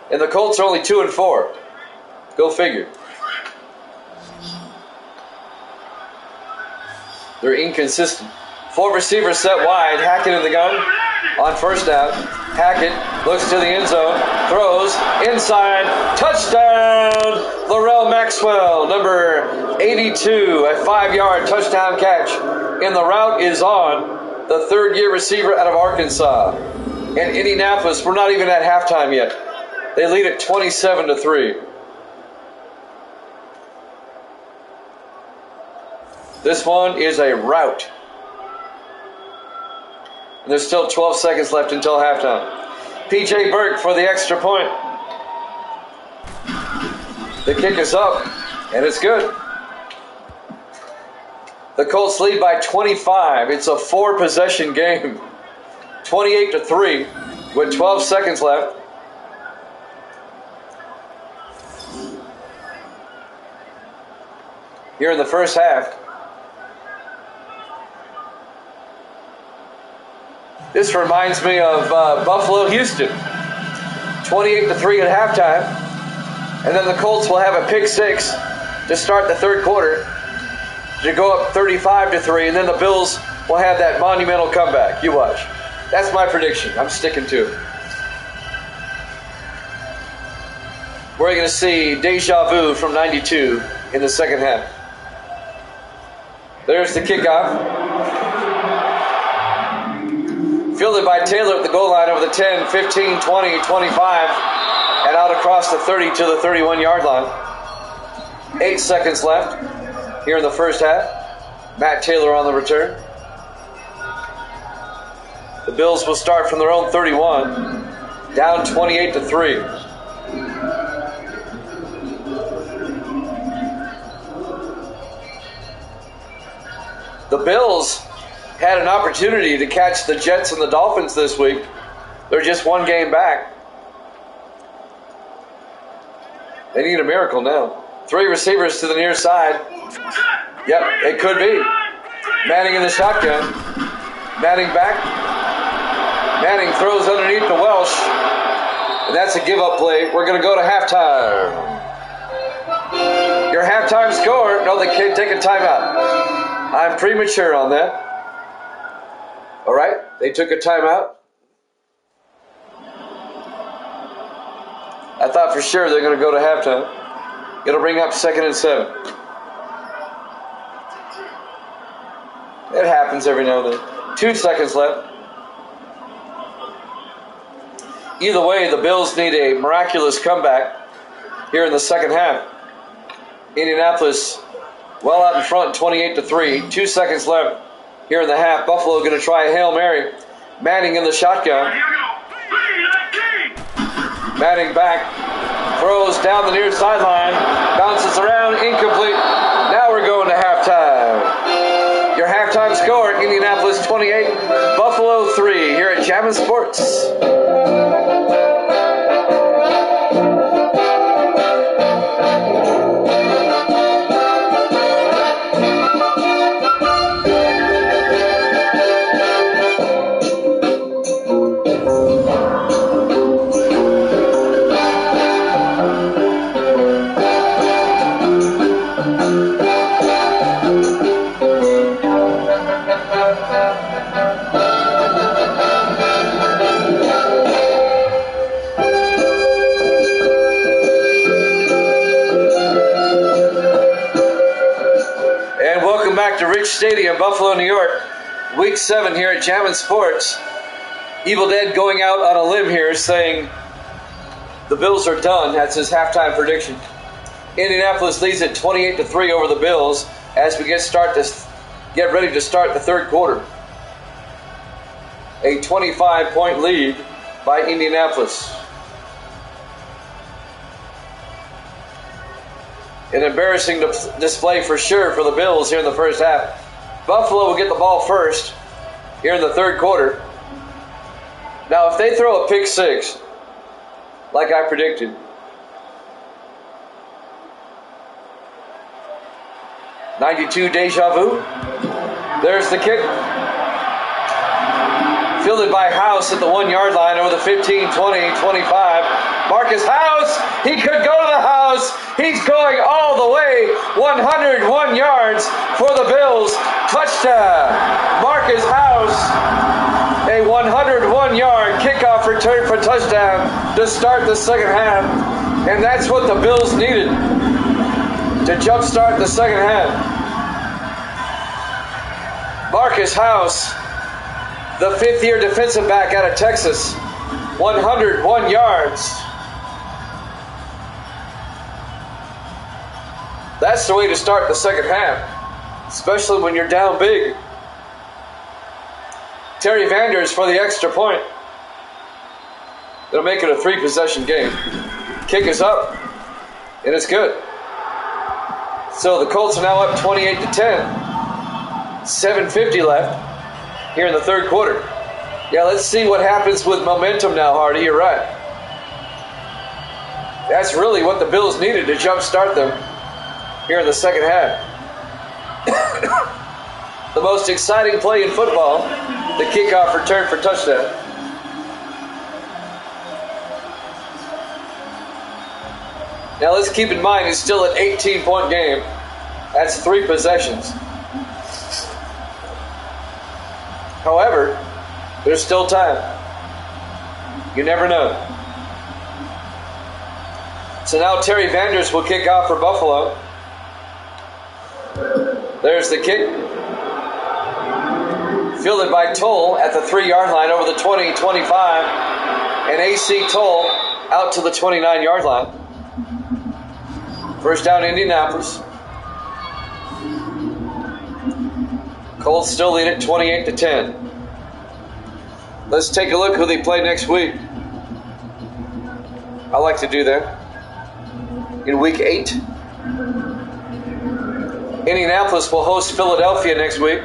And the Colts are only 2 and 4. Go figure. They're inconsistent. 4 receivers set wide. Hackett in the gun on 1st down. Hackett looks to the end zone, throws inside, touchdown! Laurel Maxwell, number 82, a 5-yard touchdown catch. And the route is on the 3rd-year receiver out of Arkansas. And Indianapolis, we're not even at halftime yet. They lead at 27-3. This one is a rout. And there's still 12 seconds left until halftime. P.J. Burke for the extra point. The kick is up, and it's good. The Colts lead by 25. It's a 4-possession game. 28-3 with 12 seconds left. Here in the first half. This reminds me of Buffalo-Houston. 28-3 at halftime. And then the Colts will have a pick 6 to start the 3rd quarter to go up 35-3. And then the Bills will have that monumental comeback. You watch. That's my prediction. I'm sticking to it. We're going to see deja vu from 92 in the second half. There's the kickoff. Fielded by Taylor at the goal line over the 10, 15, 20, 25, and out across the 30 to the 31-yard line. 8 seconds left here in the first half. Matt Taylor on the return. The Bills will start from their own 31, down 28-3. The Bills had an opportunity to catch the Jets and the Dolphins this week, They're just one game back. They need a miracle now. 3 receivers to the near side. Yep, it could be. Manning in the shotgun. Manning back. Manning throws underneath to Welsh. And that's a give-up play. We're going to go to halftime. Your halftime score. No, they can't take a timeout. I'm premature on that. All right, they took a timeout. I thought for sure they're going to go to halftime. It'll bring up 2nd and 7. It happens every now and then. 2 seconds left. Either way, the Bills need a miraculous comeback here in the second half. Indianapolis well out in front, 28-3. 2 seconds left here in the half. Buffalo going to try a Hail Mary. Manning in the shotgun. Manning back. Throws down the near sideline. Bounces around. Incomplete. Now we're going to halftime. Your halftime score, Indianapolis 28, Buffalo 3 here at Jammin' Sports. Stadium, Buffalo, New York. Week 7 here at Jammin' Sports. Evil Dead going out on a limb here saying the Bills are done. That's his halftime prediction. Indianapolis leads at 28-3 over the Bills as we get ready to start the third quarter. A 25-point lead by Indianapolis. An embarrassing display for sure for the Bills here in the first half. Buffalo will get the ball first here in the third quarter. Now, if they throw a pick 6, like I predicted, '92 deja vu. There's the kick. Fielded by House at the 1-yard line over the 15, 20, 25. Marcus House, he could go to the house. He's going all the way, 101 yards for the Bills. Touchdown. Marcus House, a 101-yard kickoff return for touchdown to start the second half. And that's what the Bills needed to jumpstart the second half. Marcus House, the 5th-year defensive back out of Texas, 101 yards. That's the way to start the second half, especially when you're down big. Terry Vanders for the extra point. It'll make it a 3-possession game. Kick is up, and it's good. So the Colts are now up 28-10. 7:50 left here in the third quarter. Yeah, let's see what happens with momentum now, Hardy. You're right. That's really what the Bills needed to jumpstart them here in the second half. The most exciting play in football, the kickoff return for touchdown. Now let's keep in mind it's still an 18-point game. That's 3 possessions. However, there's still time. You never know. So now Terry Vanders will kick off for Buffalo. There's the kick. Fielded by Toll at the 3-yard line over the 20, 25. And AC Toll out to the 29-yard line. First down, Indianapolis. Colts still lead it 28-10. Let's take a look who they play next week. I like to do that. In week 8, Indianapolis will host Philadelphia next week.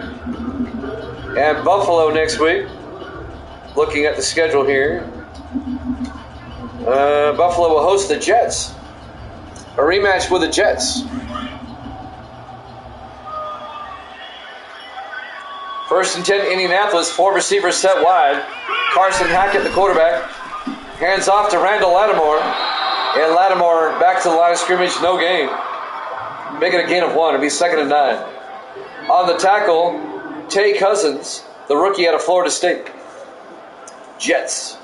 And Buffalo next week Looking at the schedule here, Buffalo will host the Jets. A rematch with the Jets. First and 10, Indianapolis. 4 receivers set wide. Carson Hackett, the quarterback. Hands off to Randall Lattimore. And Lattimore back to the line of scrimmage. No gain. Make it a gain of 1. It'll be 2nd and 9. On the tackle, Tay Cousins, the rookie out of Florida State. Jets.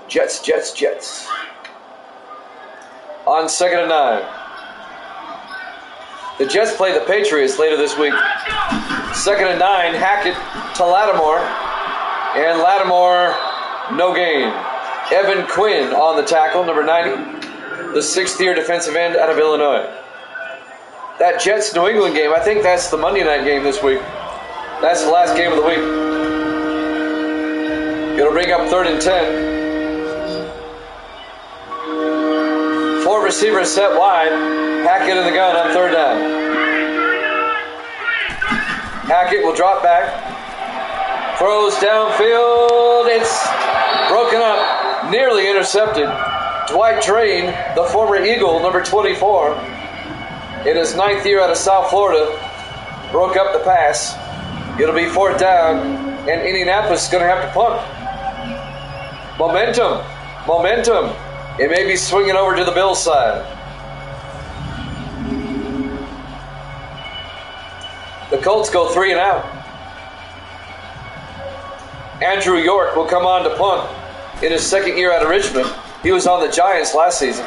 Jets. On 2nd and 9. The Jets play the Patriots later this week. 2nd and 9, Hackett to Lattimore. And Lattimore, no gain. Evan Quinn on the tackle, number 90. The 6th-year defensive end out of Illinois. That Jets-New England game, I think that's the Monday night game this week. That's the last game of the week. It'll bring up 3rd and 10. 4 receivers set wide. Hackett in the gun on 3rd down. Hackett will drop back. Throws downfield. It's broken up. Nearly intercepted. Dwight Drain, the former Eagle, number 24, in his 9th year out of South Florida, broke up the pass. It'll be 4th down, and Indianapolis is going to have to punt. Momentum. It may be swinging over to the Bills side. The Colts go 3 and out. Andrew York will come on to punt in his 2nd year out of Richmond. He was on the Giants last season.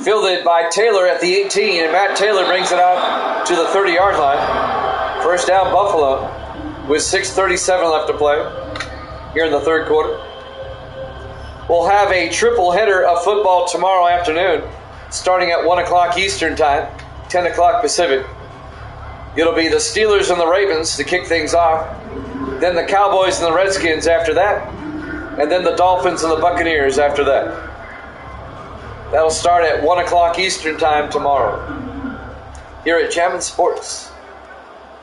Fielded by Taylor at the 18, and Matt Taylor brings it out to the 30-yard line. 1st down, Buffalo, with 6:37 left to play here in the 3rd quarter. We'll have a triple header of football tomorrow afternoon, starting at 1 o'clock Eastern time, 10 o'clock Pacific. It'll be the Steelers and the Ravens to kick things off, then the Cowboys and the Redskins after that, and then the Dolphins and the Buccaneers after that. That'll start at 1 o'clock Eastern time tomorrow here at Chapman Sports,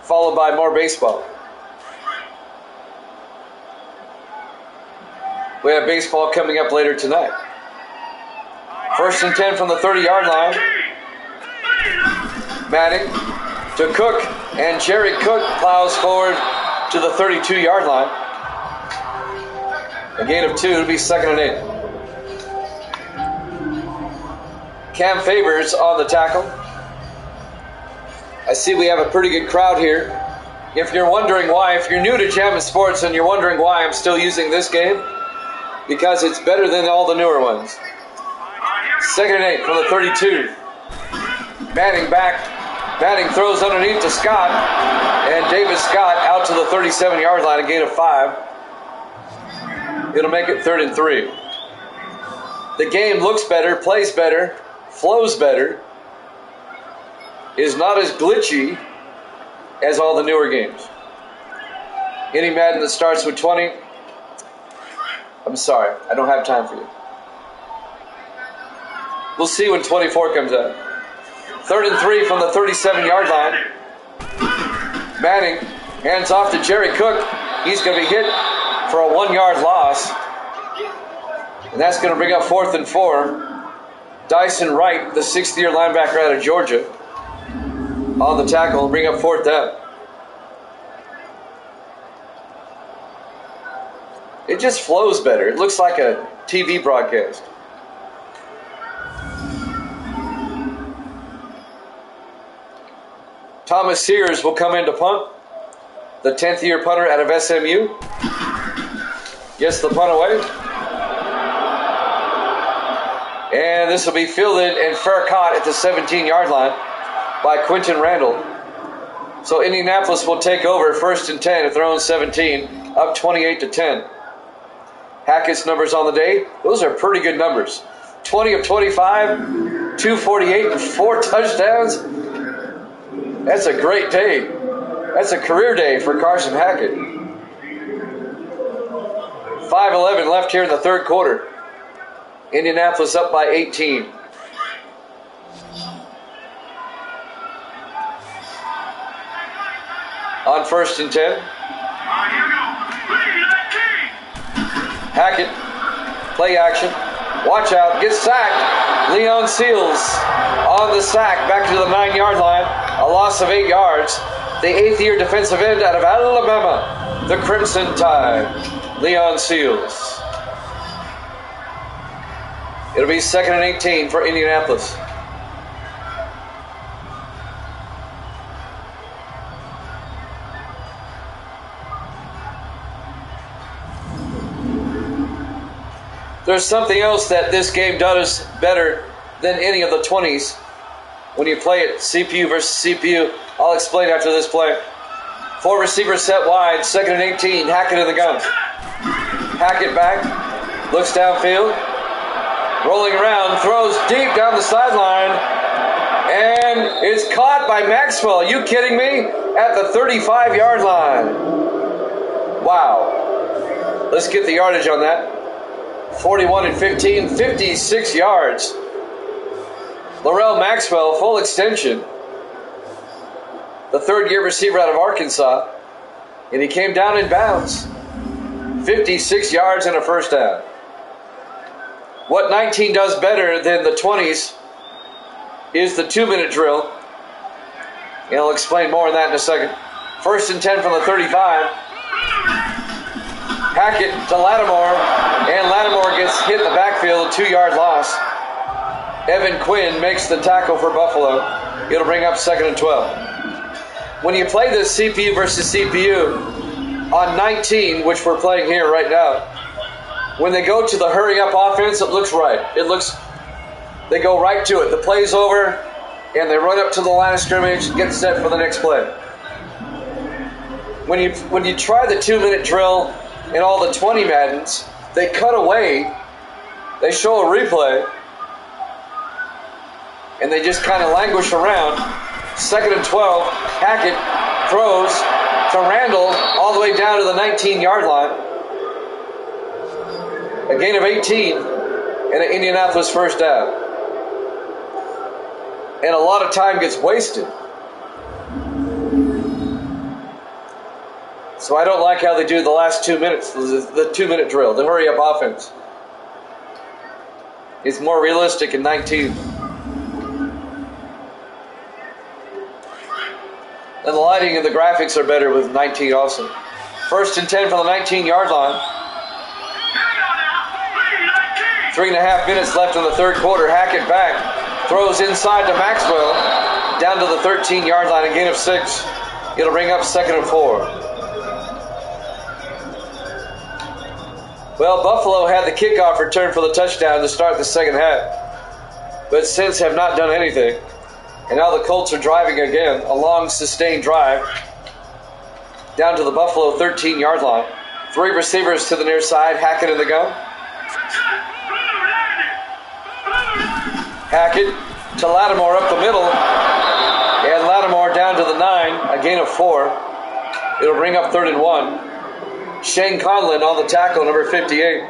followed by more baseball. We have baseball coming up later tonight. 1st and 10 from the 30-yard line. Manning to Cook, and Jerry Cook plows forward to the 32-yard line. A gain of 2, it'll be 2nd and 8. Cam Favors on the tackle. I see we have a pretty good crowd here. If you're wondering why, if you're new to Chapman Sports and you're wondering why I'm still using this game, because it's better than all the newer ones. 2nd and 8 from the 32. Manning back. Manning throws underneath to Scott, and David Scott out to the 37-yard line, a gain of 5. It'll make it 3rd and 3. The game looks better, plays better, flows better, is not as glitchy as all the newer games. Any Madden that starts with 20, I'm sorry, I don't have time for you. We'll see when 24 comes out. 3rd and 3 from the 37-yard line. Manning hands off to Jerry Cook. He's going to be hit for a 1-yard loss. And that's going to bring up 4th and 4. Dyson Wright, the 6th-year linebacker out of Georgia, on the tackle, bring up 4th down. It just flows better. It looks like a TV broadcast. Thomas Sears will come in to punt. The 10th-year punter out of SMU. Gets the punt away. And this will be fielded and fair caught at the 17-yard line by Quentin Randall. So Indianapolis will take over 1st and 10 at their own 17, up 28-10. Hackett's numbers on the day, those are pretty good numbers. 20 of 25, 248, and 4 touchdowns. That's a great day. That's a career day for Carson Hackett. 5:11 left here in the 3rd quarter. Indianapolis up by 18. on 1st and 10. Hackett, play action. Watch out, gets sacked. Leon Seals on the sack, back to the 9-yard line. A loss of 8 yards. The 8th-year defensive end out of Alabama, the Crimson Tide, Leon Seals. It'll be 2nd and 18 for Indianapolis. There's something else that this game does better than any of the 20s when you play it CPU versus CPU. I'll explain after this play. 4 receivers set wide, 2nd and 18, Hackett in the gun. Hackett back, looks downfield, rolling around, throws deep down the sideline, and it's caught by Maxwell. Are you kidding me? At the 35-yard line. Wow. Let's get the yardage on that. 41 and 15, 56 yards. Laurel Maxwell, full extension. The 3rd-year receiver out of Arkansas. And he came down in bounds. 56 yards and a first down. What 19 does better than the 20s is the 2-minute drill. And I'll explain more on that in a second. 1st and 10 from the 35. Hackett to Lattimore, and Lattimore gets hit in the backfield, a 2-yard loss. Evan Quinn makes the tackle for Buffalo. It'll bring up 2nd and 12. When you play this CPU versus CPU on 19, which we're playing here right now, when they go to the hurry-up offense, it looks right. They go right to it. The play's over, and they run up to the line of scrimmage, get set for the next play. When you try the 2-minute drill in all the 20 Maddens, they cut away, they show a replay, and they just kind of languish around. 2nd and 12, Hackett throws to Randall all the way down to the 19-yard line. A gain of 18 and an Indianapolis first down. And a lot of time gets wasted. So I don't like how they do the last 2 minutes, the 2-minute drill, the hurry-up offense. It's more realistic in 19. And the lighting and the graphics are better with 19 also. 1st and 10 from the 19-yard line. 3.5 minutes left in the 3rd quarter. Hackett back. Throws inside to Maxwell. Down to the 13-yard line. A gain of 6. It'll bring up 2nd and 4. Well, Buffalo had the kickoff return for the touchdown to start the second half, but since have not done anything. And now the Colts are driving again, a long, sustained drive, down to the Buffalo 13-yard line. 3 receivers to the near side, Hackett in the gun. Hackett to Lattimore up the middle, and Lattimore down to the 9, a gain of 4. It'll bring up 3rd and 1. Shane Conlon on the tackle, number 58.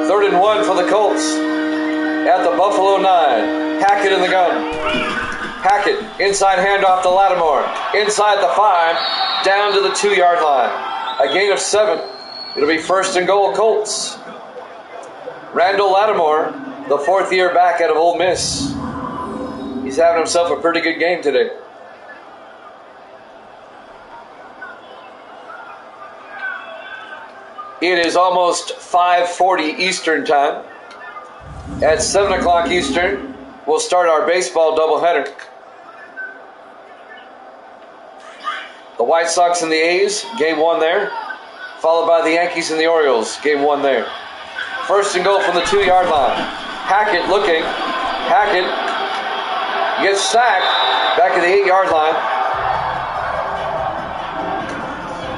Third and 1 for the Colts at the Buffalo 9. Hackett in the gun. Hackett, inside handoff to Lattimore. Inside the 5, down to the 2-yard line. A gain of 7. It'll be 1st and goal, Colts. Randall Lattimore, the 4th-year back out of Ole Miss. He's having himself a pretty good game today. It is almost 5:40 Eastern time. At 7 o'clock Eastern, we'll start our baseball doubleheader. The White Sox and the A's, game 1 there. Followed by the Yankees and the Orioles, game 1 there. 1st and goal from the 2-yard line. Hackett looking. Hackett gets sacked back at the 8-yard line.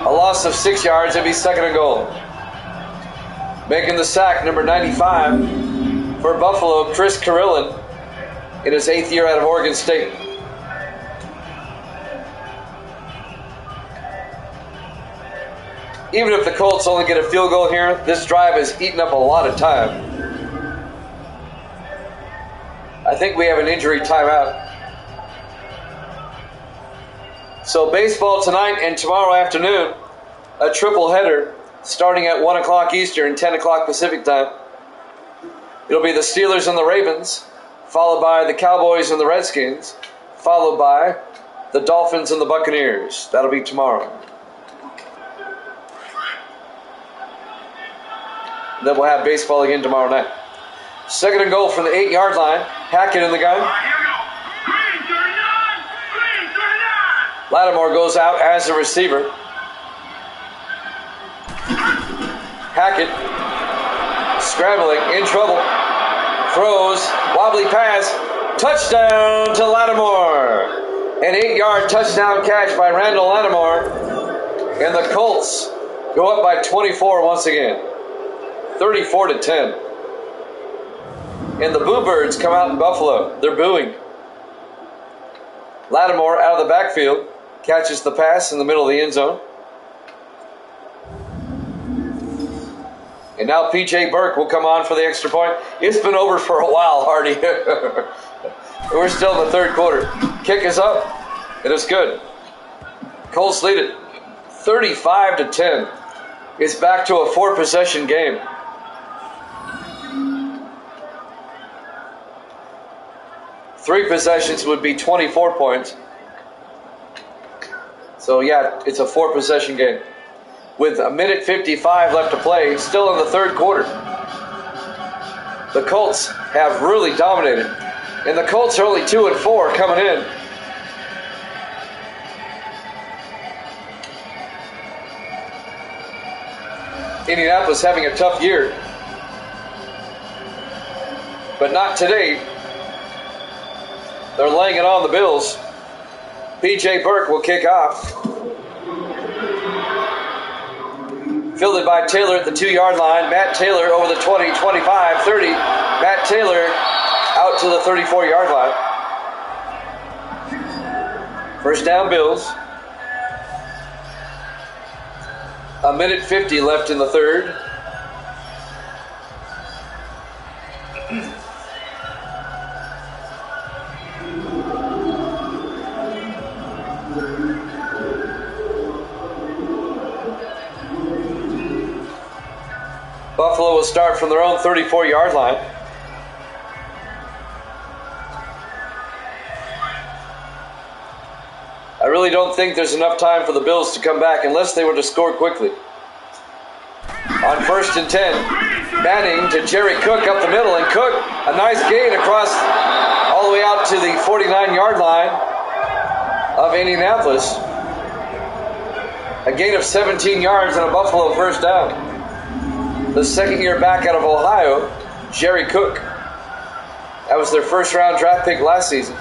A loss of 6 yards. It'll be 2nd and goal. Making the sack, number 95 for Buffalo, Chris Carillon, in his 8th year out of Oregon State. even if the Colts only get a field goal here, this drive has eaten up a lot of time. I think we have an injury timeout. So baseball tonight and tomorrow afternoon, a triple header starting at 1 o'clock Eastern, 10 o'clock Pacific time. It'll be the Steelers and the Ravens, followed by the Cowboys and the Redskins, followed by the Dolphins and the Buccaneers. That'll be tomorrow. Then we'll have baseball again tomorrow night. Second and goal from the 8-yard line. Hackett in the gun. Lattimore goes out as the receiver. Hackett scrambling, in trouble. Throws, wobbly pass. Touchdown to Lattimore. An 8-yard touchdown catch by Randall Lattimore. And the Colts go up by 24 once again. 34-10. And the Boo Birds come out in Buffalo. They're booing. Lattimore out of the backfield catches the pass in the middle of the end zone. And now P.J. Burke will come on for the extra point. It's been over for a while, Hardy. We're still in the third quarter. Kick is up, and it's good. Colts lead it 35-10. It's back to a 4-possession game. Three possessions would be 24 points. So yeah, it's a 4-possession game. With a minute 55 left to play, still in the third quarter. The Colts have really dominated. And the Colts are only 2-4 coming in. Indianapolis having a tough year. But not today. They're laying it on the Bills. P.J. Burke will kick off. Fielded by Taylor at the 2-yard line. Matt Taylor over the 20, 25, 30. Matt Taylor out to the 34-yard line. First down, Bills. A minute 50 left in the third. Buffalo will start from their own 34-yard line. I really don't think there's enough time for the Bills to come back unless they were to score quickly. On 1st and 10, Manning to Jerry Cook up the middle, and Cook, a nice gain across all the way out to the 49-yard line of Indianapolis. A gain of 17 yards and a Buffalo first down. The second-year back out of Ohio, Jerry Cook. That was their first-round draft pick last season.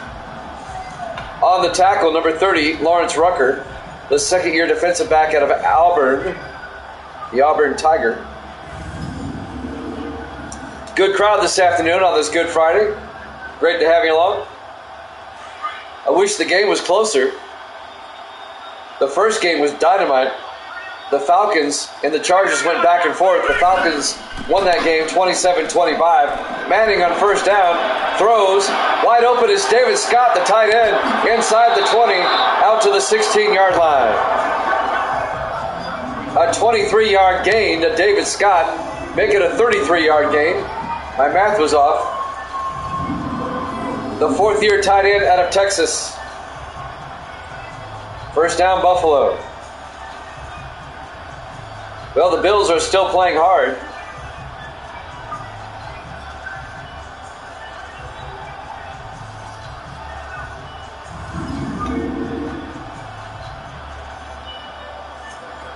On the tackle, number 30, Lawrence Rucker, the second-year defensive back out of Auburn, the Auburn Tiger. Good crowd this afternoon on this Good Friday. Great to have you along. I wish the game was closer. The first game was dynamite. The Falcons and the Chargers went back and forth. The Falcons won that game 27-25. Manning on first down, throws. Wide open is David Scott, the tight end, inside the 20, out to the 16-yard line. A 23-yard gain to David Scott. Make it a 33-yard gain. My math was off. The fourth-year tight end out of Texas. First down, Buffalo. Well, the Bills are still playing hard.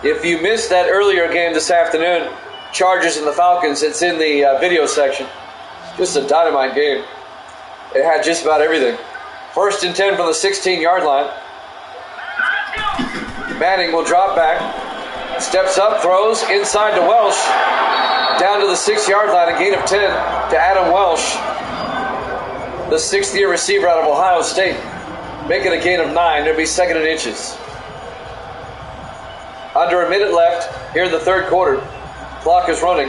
If you missed that earlier game this afternoon, Chargers and the Falcons, it's in the video section. Just a dynamite game. It had just about everything. 1st and 10 from the 16-yard line. Manning will drop back. Steps up, throws inside to Welsh. Down to the 6-yard line, a gain of 10 to Adam Welsh. The 6th-year receiver out of Ohio State. Make it a gain of 9. It'll be 2nd and inches. Under a minute left. here in the third quarter. Clock is running.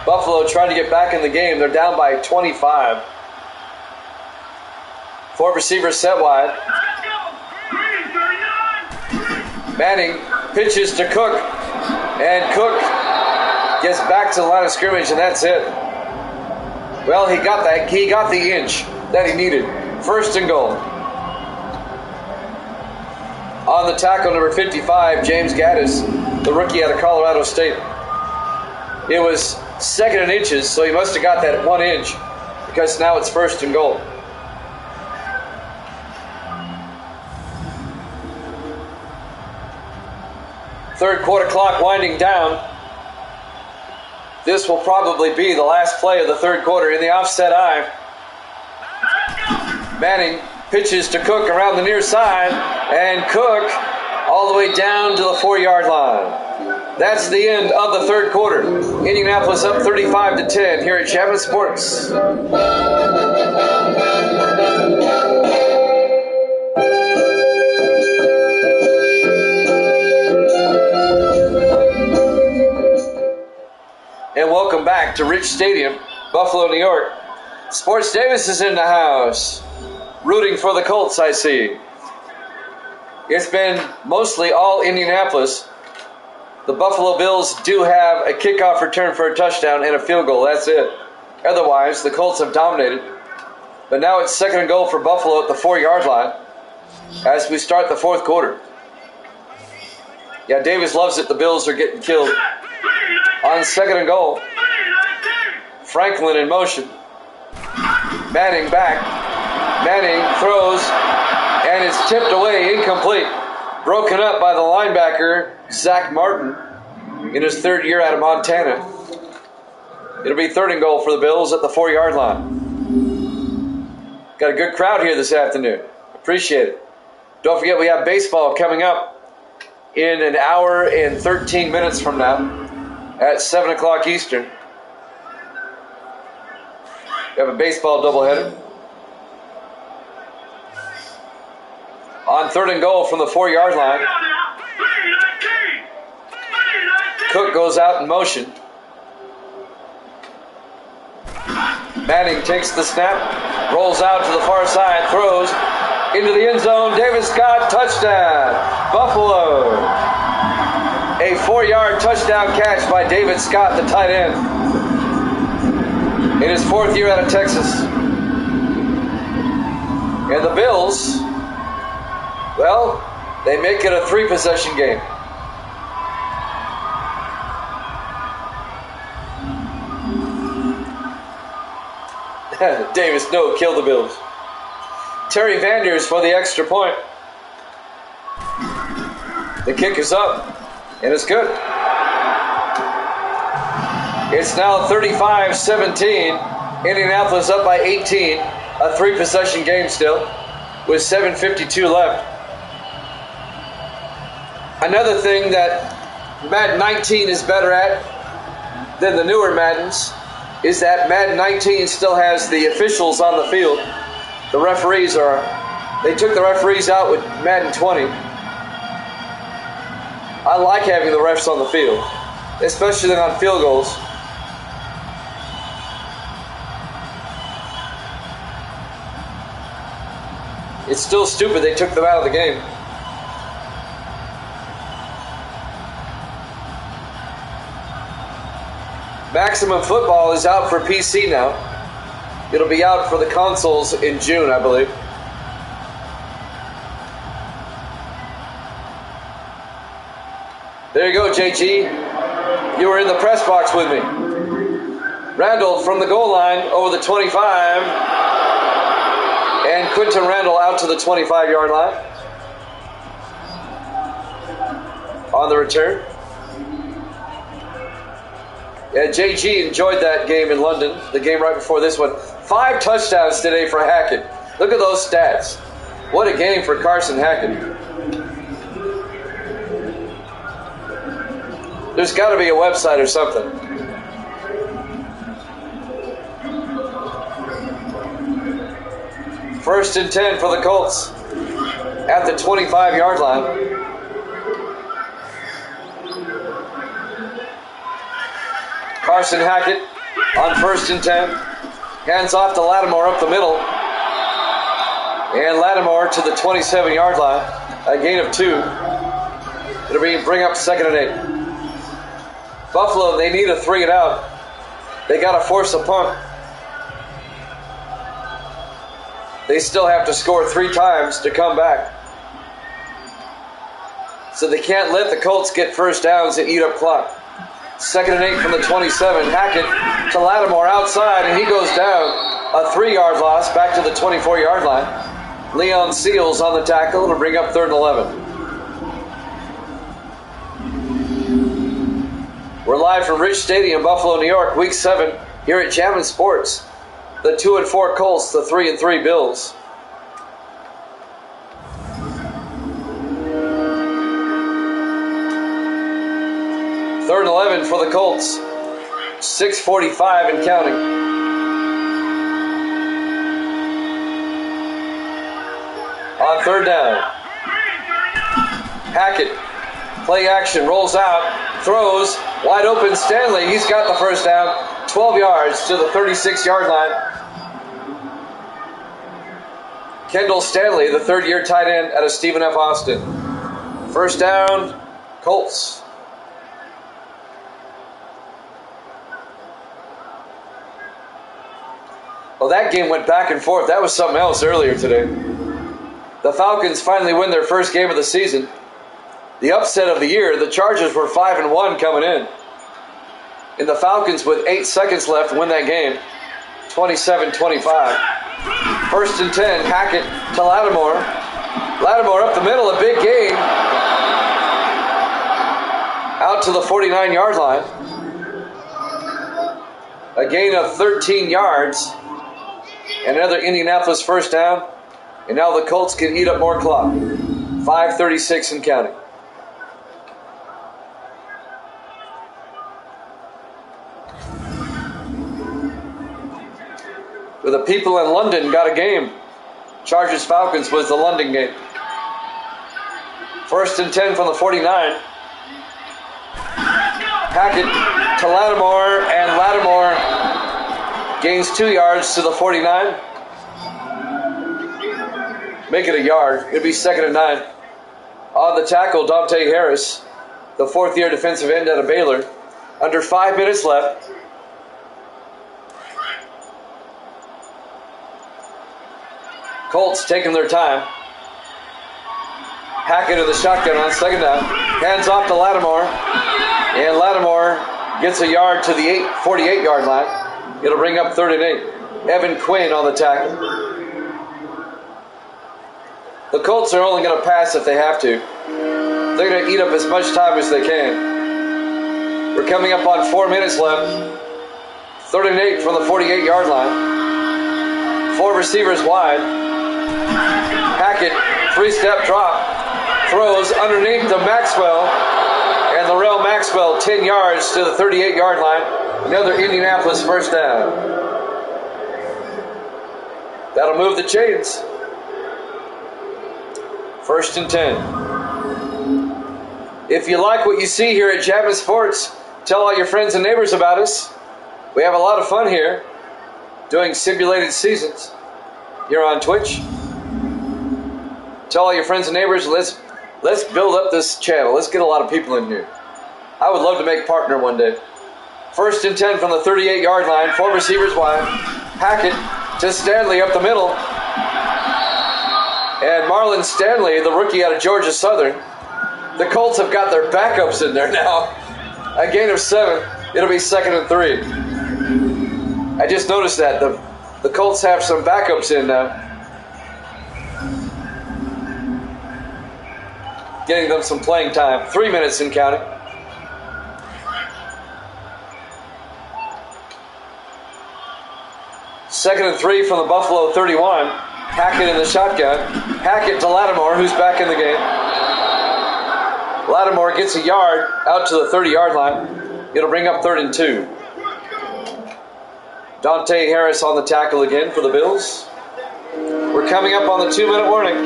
Buffalo trying to get back in the game. They're down by 25. 4 receivers set wide. Manning pitches to Cook. And Cook gets back to the line of scrimmage, and that's it. Well, he got that. He got the inch that he needed. First and goal. On the tackle, number 55, James Gaddis, the rookie out of Colorado State. It was second in inches, so he must have got that 1 inch because now it's first and goal. Third quarter clock winding down. This will probably be the last play of the third quarter in the offset eye. Manning pitches to Cook around the near side, and Cook all the way down to the 4-yard line. That's the end of the third quarter. Indianapolis up 35-10 here at Chapman Sports. And welcome back to Rich Stadium, Buffalo, New York. Sports Davis is in the house, rooting for the Colts, I see. It's been mostly all Indianapolis. The Buffalo Bills do have a kickoff return for a touchdown and a field goal. That's it. Otherwise, the Colts have dominated. But now it's second and goal for Buffalo at the 4-yard line as we start the fourth quarter. Yeah, Davis loves it. The Bills are getting killed. On second and goal, Franklin in motion. Manning back. Manning throws, and it's tipped away, incomplete. Broken up by the linebacker, Zach Martin, in his third year out of Montana. It'll be third and goal for the Bills at the 4-yard line. Got a good crowd here this afternoon. Appreciate it. Don't forget we have baseball coming up in an hour and 13 minutes from now at 7 o'clock Eastern. We have a baseball doubleheader. On third and goal from the 4-yard line, Cook goes out in motion. Manning takes the snap, rolls out to the far side, throws into the end zone. Davis Scott, touchdown, Buffalo. A 4-yard touchdown catch by David Scott, the tight end, in his 4th year out of Texas. And the Bills, well, they make it a 3-possession game. Davis, no, kill the Bills. Terry Vanders for the extra point. The kick is up, and it's good. It's now 35-17. Indianapolis up by 18. A 3-possession game still, with 7:52 left. Another thing that Madden 19 is better at than the newer Maddens is that Madden 19 still has the officials on the field. The referees they took the referees out with Madden 20. I like having the refs on the field, especially on field goals. It's still stupid they took them out of the game. Maximum Football is out for PC now. It'll be out for the consoles in June, I believe. There you go, JG. You were in the press box with me. Randall from the goal line over the 25. And Quinton Randall out to the 25-yard line. On the return. Yeah, JG enjoyed that game in London, the game right before this one. 5 touchdowns today for Hackett. Look at those stats. What a game for Carson Hackett. There's got to be a website or something. First and 10 for the Colts at the 25-yard line. Carson Hackett on 1st and 10. Hands off to Lattimore up the middle. And Lattimore to the 27-yard line. A gain of 2. It'll bring up 2nd and 8. Buffalo, they need a 3 and out. They got to force a punt. They still have to score 3 times to come back. So they can't let the Colts get first downs and eat up clock. 2nd and 8 from the 27. Hackett to Lattimore outside, and he goes down. A 3-yard loss back to the 24-yard line. Leon Seals on the tackle. It'll bring up 3rd and 11. We're live from Rich Stadium, Buffalo, New York, Week 7, here at Jammin' Sports. The 2-4 Colts, the 3-3 Bills. Third and 11 for the Colts. 6:45 and counting. On 3rd down. Hackett, play action, rolls out, throws, wide open Stanley. He's got the first down, 12 yards to the 36-yard line. Kendall Stanley, the 3rd-year tight end out of Stephen F. Austin. First down, Colts. Well, that game went back and forth. That was something else earlier today. The Falcons finally win their first game of the season. The upset of the year, the Chargers were 5-1 coming in. And the Falcons, with 8 seconds left, win that game, 27-25. 1st and 10, Hackett to Lattimore. Lattimore up the middle, a big gain. Out to the 49-yard line. A gain of 13 yards. And another Indianapolis first down. And now the Colts can eat up more clock. 5:36 and counting. Well, the people in London got a game. Chargers-Falcons was the London game. 1st and 10 from the 49. Hackett to Lattimore, and Lattimore gains 2 yards to the 49. Make it a yard. It'll be 2nd and 9. On the tackle, Dante Harris, the 4th-year defensive end out of Baylor. Under 5 minutes left. Colts taking their time. Hackett in the shotgun on 2nd down. Hands off to Lattimore. And Lattimore gets a yard to the 48-yard line. It'll bring up 3rd and 8. Evan Quinn on the tackle. The Colts are only going to pass if they have to. They're going to eat up as much time as they can. We're coming up on 4 minutes left. 3rd and 8 from the 48-yard line. 4 receivers wide. Hackett, 3-step drop. Throws underneath to Maxwell. And Laurel Maxwell, 10 yards to the 38-yard line. Another Indianapolis first down. That'll move the chains. 1st and 10. If you like what you see here at Jammin' Sports, tell all your friends and neighbors about us. We have a lot of fun here doing simulated seasons here on Twitch. Tell all your friends and neighbors, let's build up this channel. Let's get a lot of people in here. I would love to make partner one day. 1st and 10 from the 38-yard line. 4 receivers wide. Hackett to Stanley up the middle. And Marlon Stanley, the rookie out of Georgia Southern. The Colts have got their backups in there now. A gain of 7. It'll be 2nd and 3. I just noticed that. The Colts have some backups in now. Getting them some playing time. 3 minutes and counting. Second and 3 from the Buffalo 31. Hackett in the shotgun. Hackett to Lattimore, who's back in the game. Lattimore gets a yard out to the 30-yard line. It'll bring up 3rd and 2. Dante Harris on the tackle again for the Bills. We're coming up on the 2-minute warning.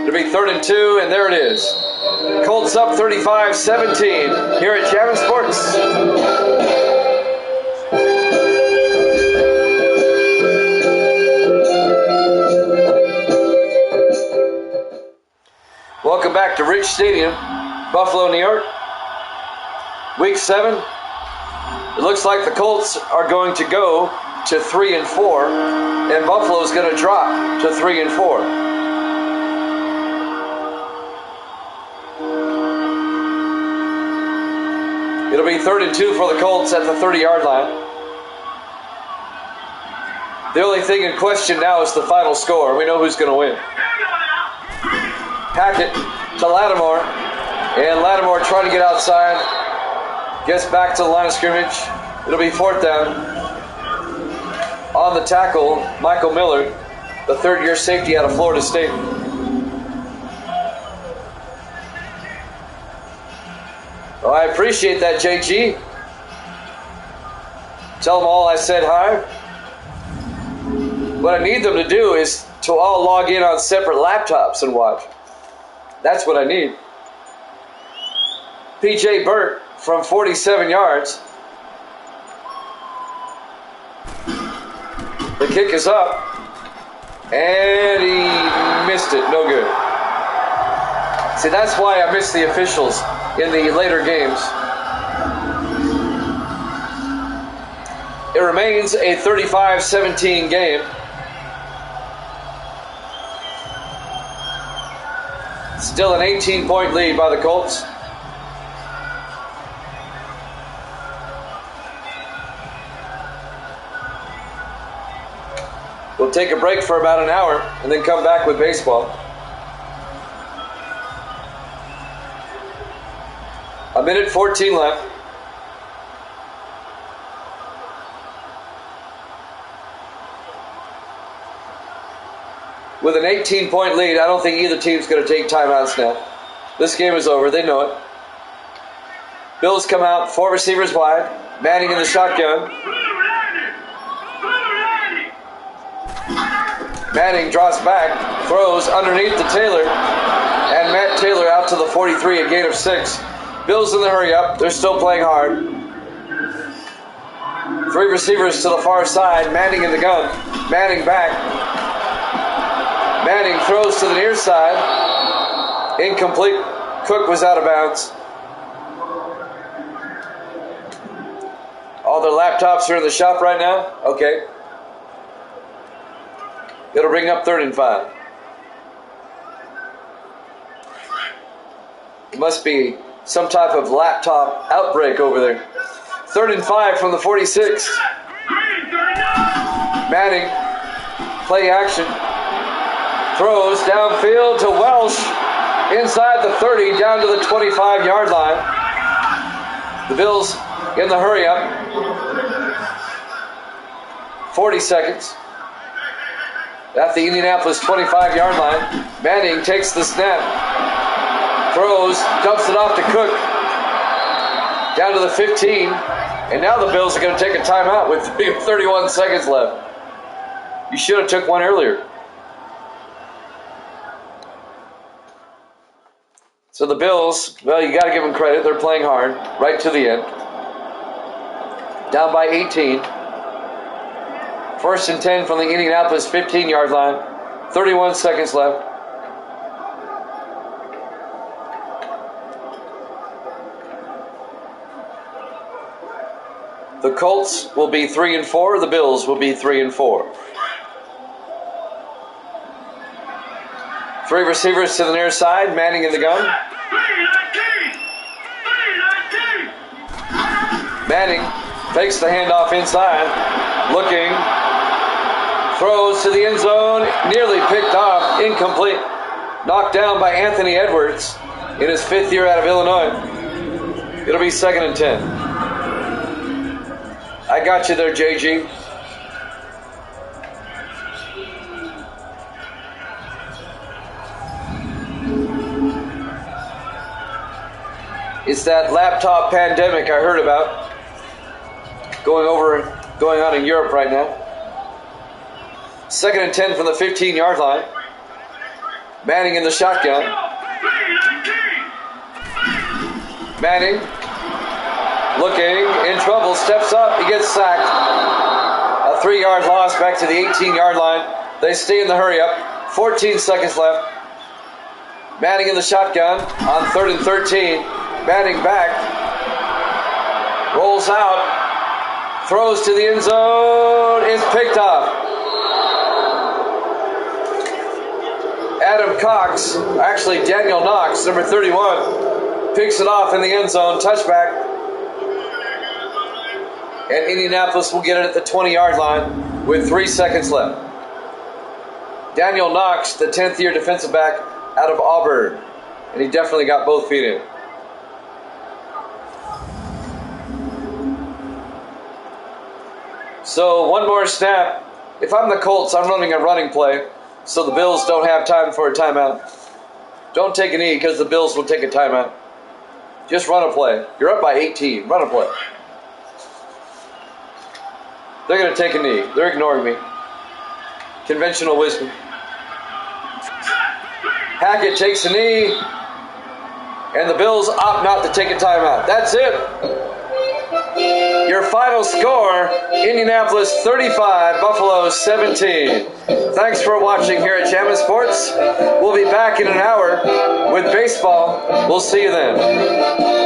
It'll be 3rd and 2, and there it is. Colts up 35-17 here at Chatham Sports. Welcome back to Rich Stadium, Buffalo, New York. Week 7. It looks like the Colts are going to go to 3 and 4, and Buffalo's going to drop to 3 and 4. It'll be 3rd and 2 for the Colts at the 30-yard line. The only thing in question now is the final score. We know who's going to win. Hackett to Lattimore, and Lattimore trying to get outside. Gets back to the line of scrimmage. It'll be 4th down. On the tackle, Michael Miller, the third-year safety out of Florida State. Well, I appreciate that, JG. Tell them all I said hi. What I need them to do is to all log in on separate laptops and watch. That's what I need. P.J. Burt from 47 yards. The kick is up, and he missed it. No good. See, that's why I miss the officials in the later games. It remains a 35-17 game. Still an 18-point lead by the Colts. We'll take a break for about an hour and then come back with baseball. A minute 14 left. With an 18-point lead, I don't think either team's going to take timeouts now. This game is over. They know it. Bills come out, 4 receivers wide. Manning in the shotgun. Manning draws back, throws underneath to Taylor, and Matt Taylor out to the 43, a gain of 6. Bills in the hurry up. They're still playing hard. 3 receivers to the far side. Manning in the gun. Manning back. Manning throws to the near side. Incomplete. Cook was out of bounds. All their laptops are in the shop right now? Okay. It'll bring up 3rd and 5. It must be some type of laptop outbreak over there. 3rd and 5 from the 46. Manning, play action. Throws downfield to Welsh. Inside the 30, down to the 25-yard line. The Bills in the hurry up. 40 seconds. At the Indianapolis 25-yard line. Manning takes the snap. Throws, dumps it off to Cook. Down to the 15. And now the Bills are going to take a timeout with 31 seconds left. You should have took one earlier. So the Bills, well, you got to give them credit. They're playing hard right to the end. Down by 18. 1st and 10 from the Indianapolis 15-yard line. 31 seconds left. The Colts will be 3 and 4. The Bills will be 3 and 4. 3 receivers to the near side. Manning in the gun. Manning takes the handoff inside. Looking. Throws to the end zone. Nearly picked off. Incomplete. Knocked down by Anthony Edwards in his 5th year out of Illinois. It'll be 2nd and 10. I got you there, JG. It's that laptop pandemic I heard about going on in Europe right now. 2nd and 10 from the 15-yard line. Manning in the shotgun. Manning looking in trouble, steps up, he gets sacked. A 3-yard loss back to the 18-yard line. They stay in the hurry up. 14 seconds left. Manning in the shotgun on 3rd and 13. Manning back. Rolls out. Throws to the end zone. Is picked off. Adam Cox, actually Daniel Knox, number 31, picks it off in the end zone. Touchback. And Indianapolis will get it at the 20-yard line with 3 seconds left. Daniel Knox, the 10th-year defensive back out of Auburn. And he definitely got both feet in. So one more snap. If I'm the Colts, I'm running a running play so the Bills don't have time for a timeout. Don't take a knee because the Bills will take a timeout. Just run a play. You're up by 18. Run a play. They're going to take a knee. They're ignoring me. Conventional wisdom. Hackett takes a knee, and the Bills opt not to take a timeout. That's it. Your final score, Indianapolis 35, Buffalo 17. Thanks for watching here at Jammin' Sports. We'll be back in an hour with baseball. We'll see you then.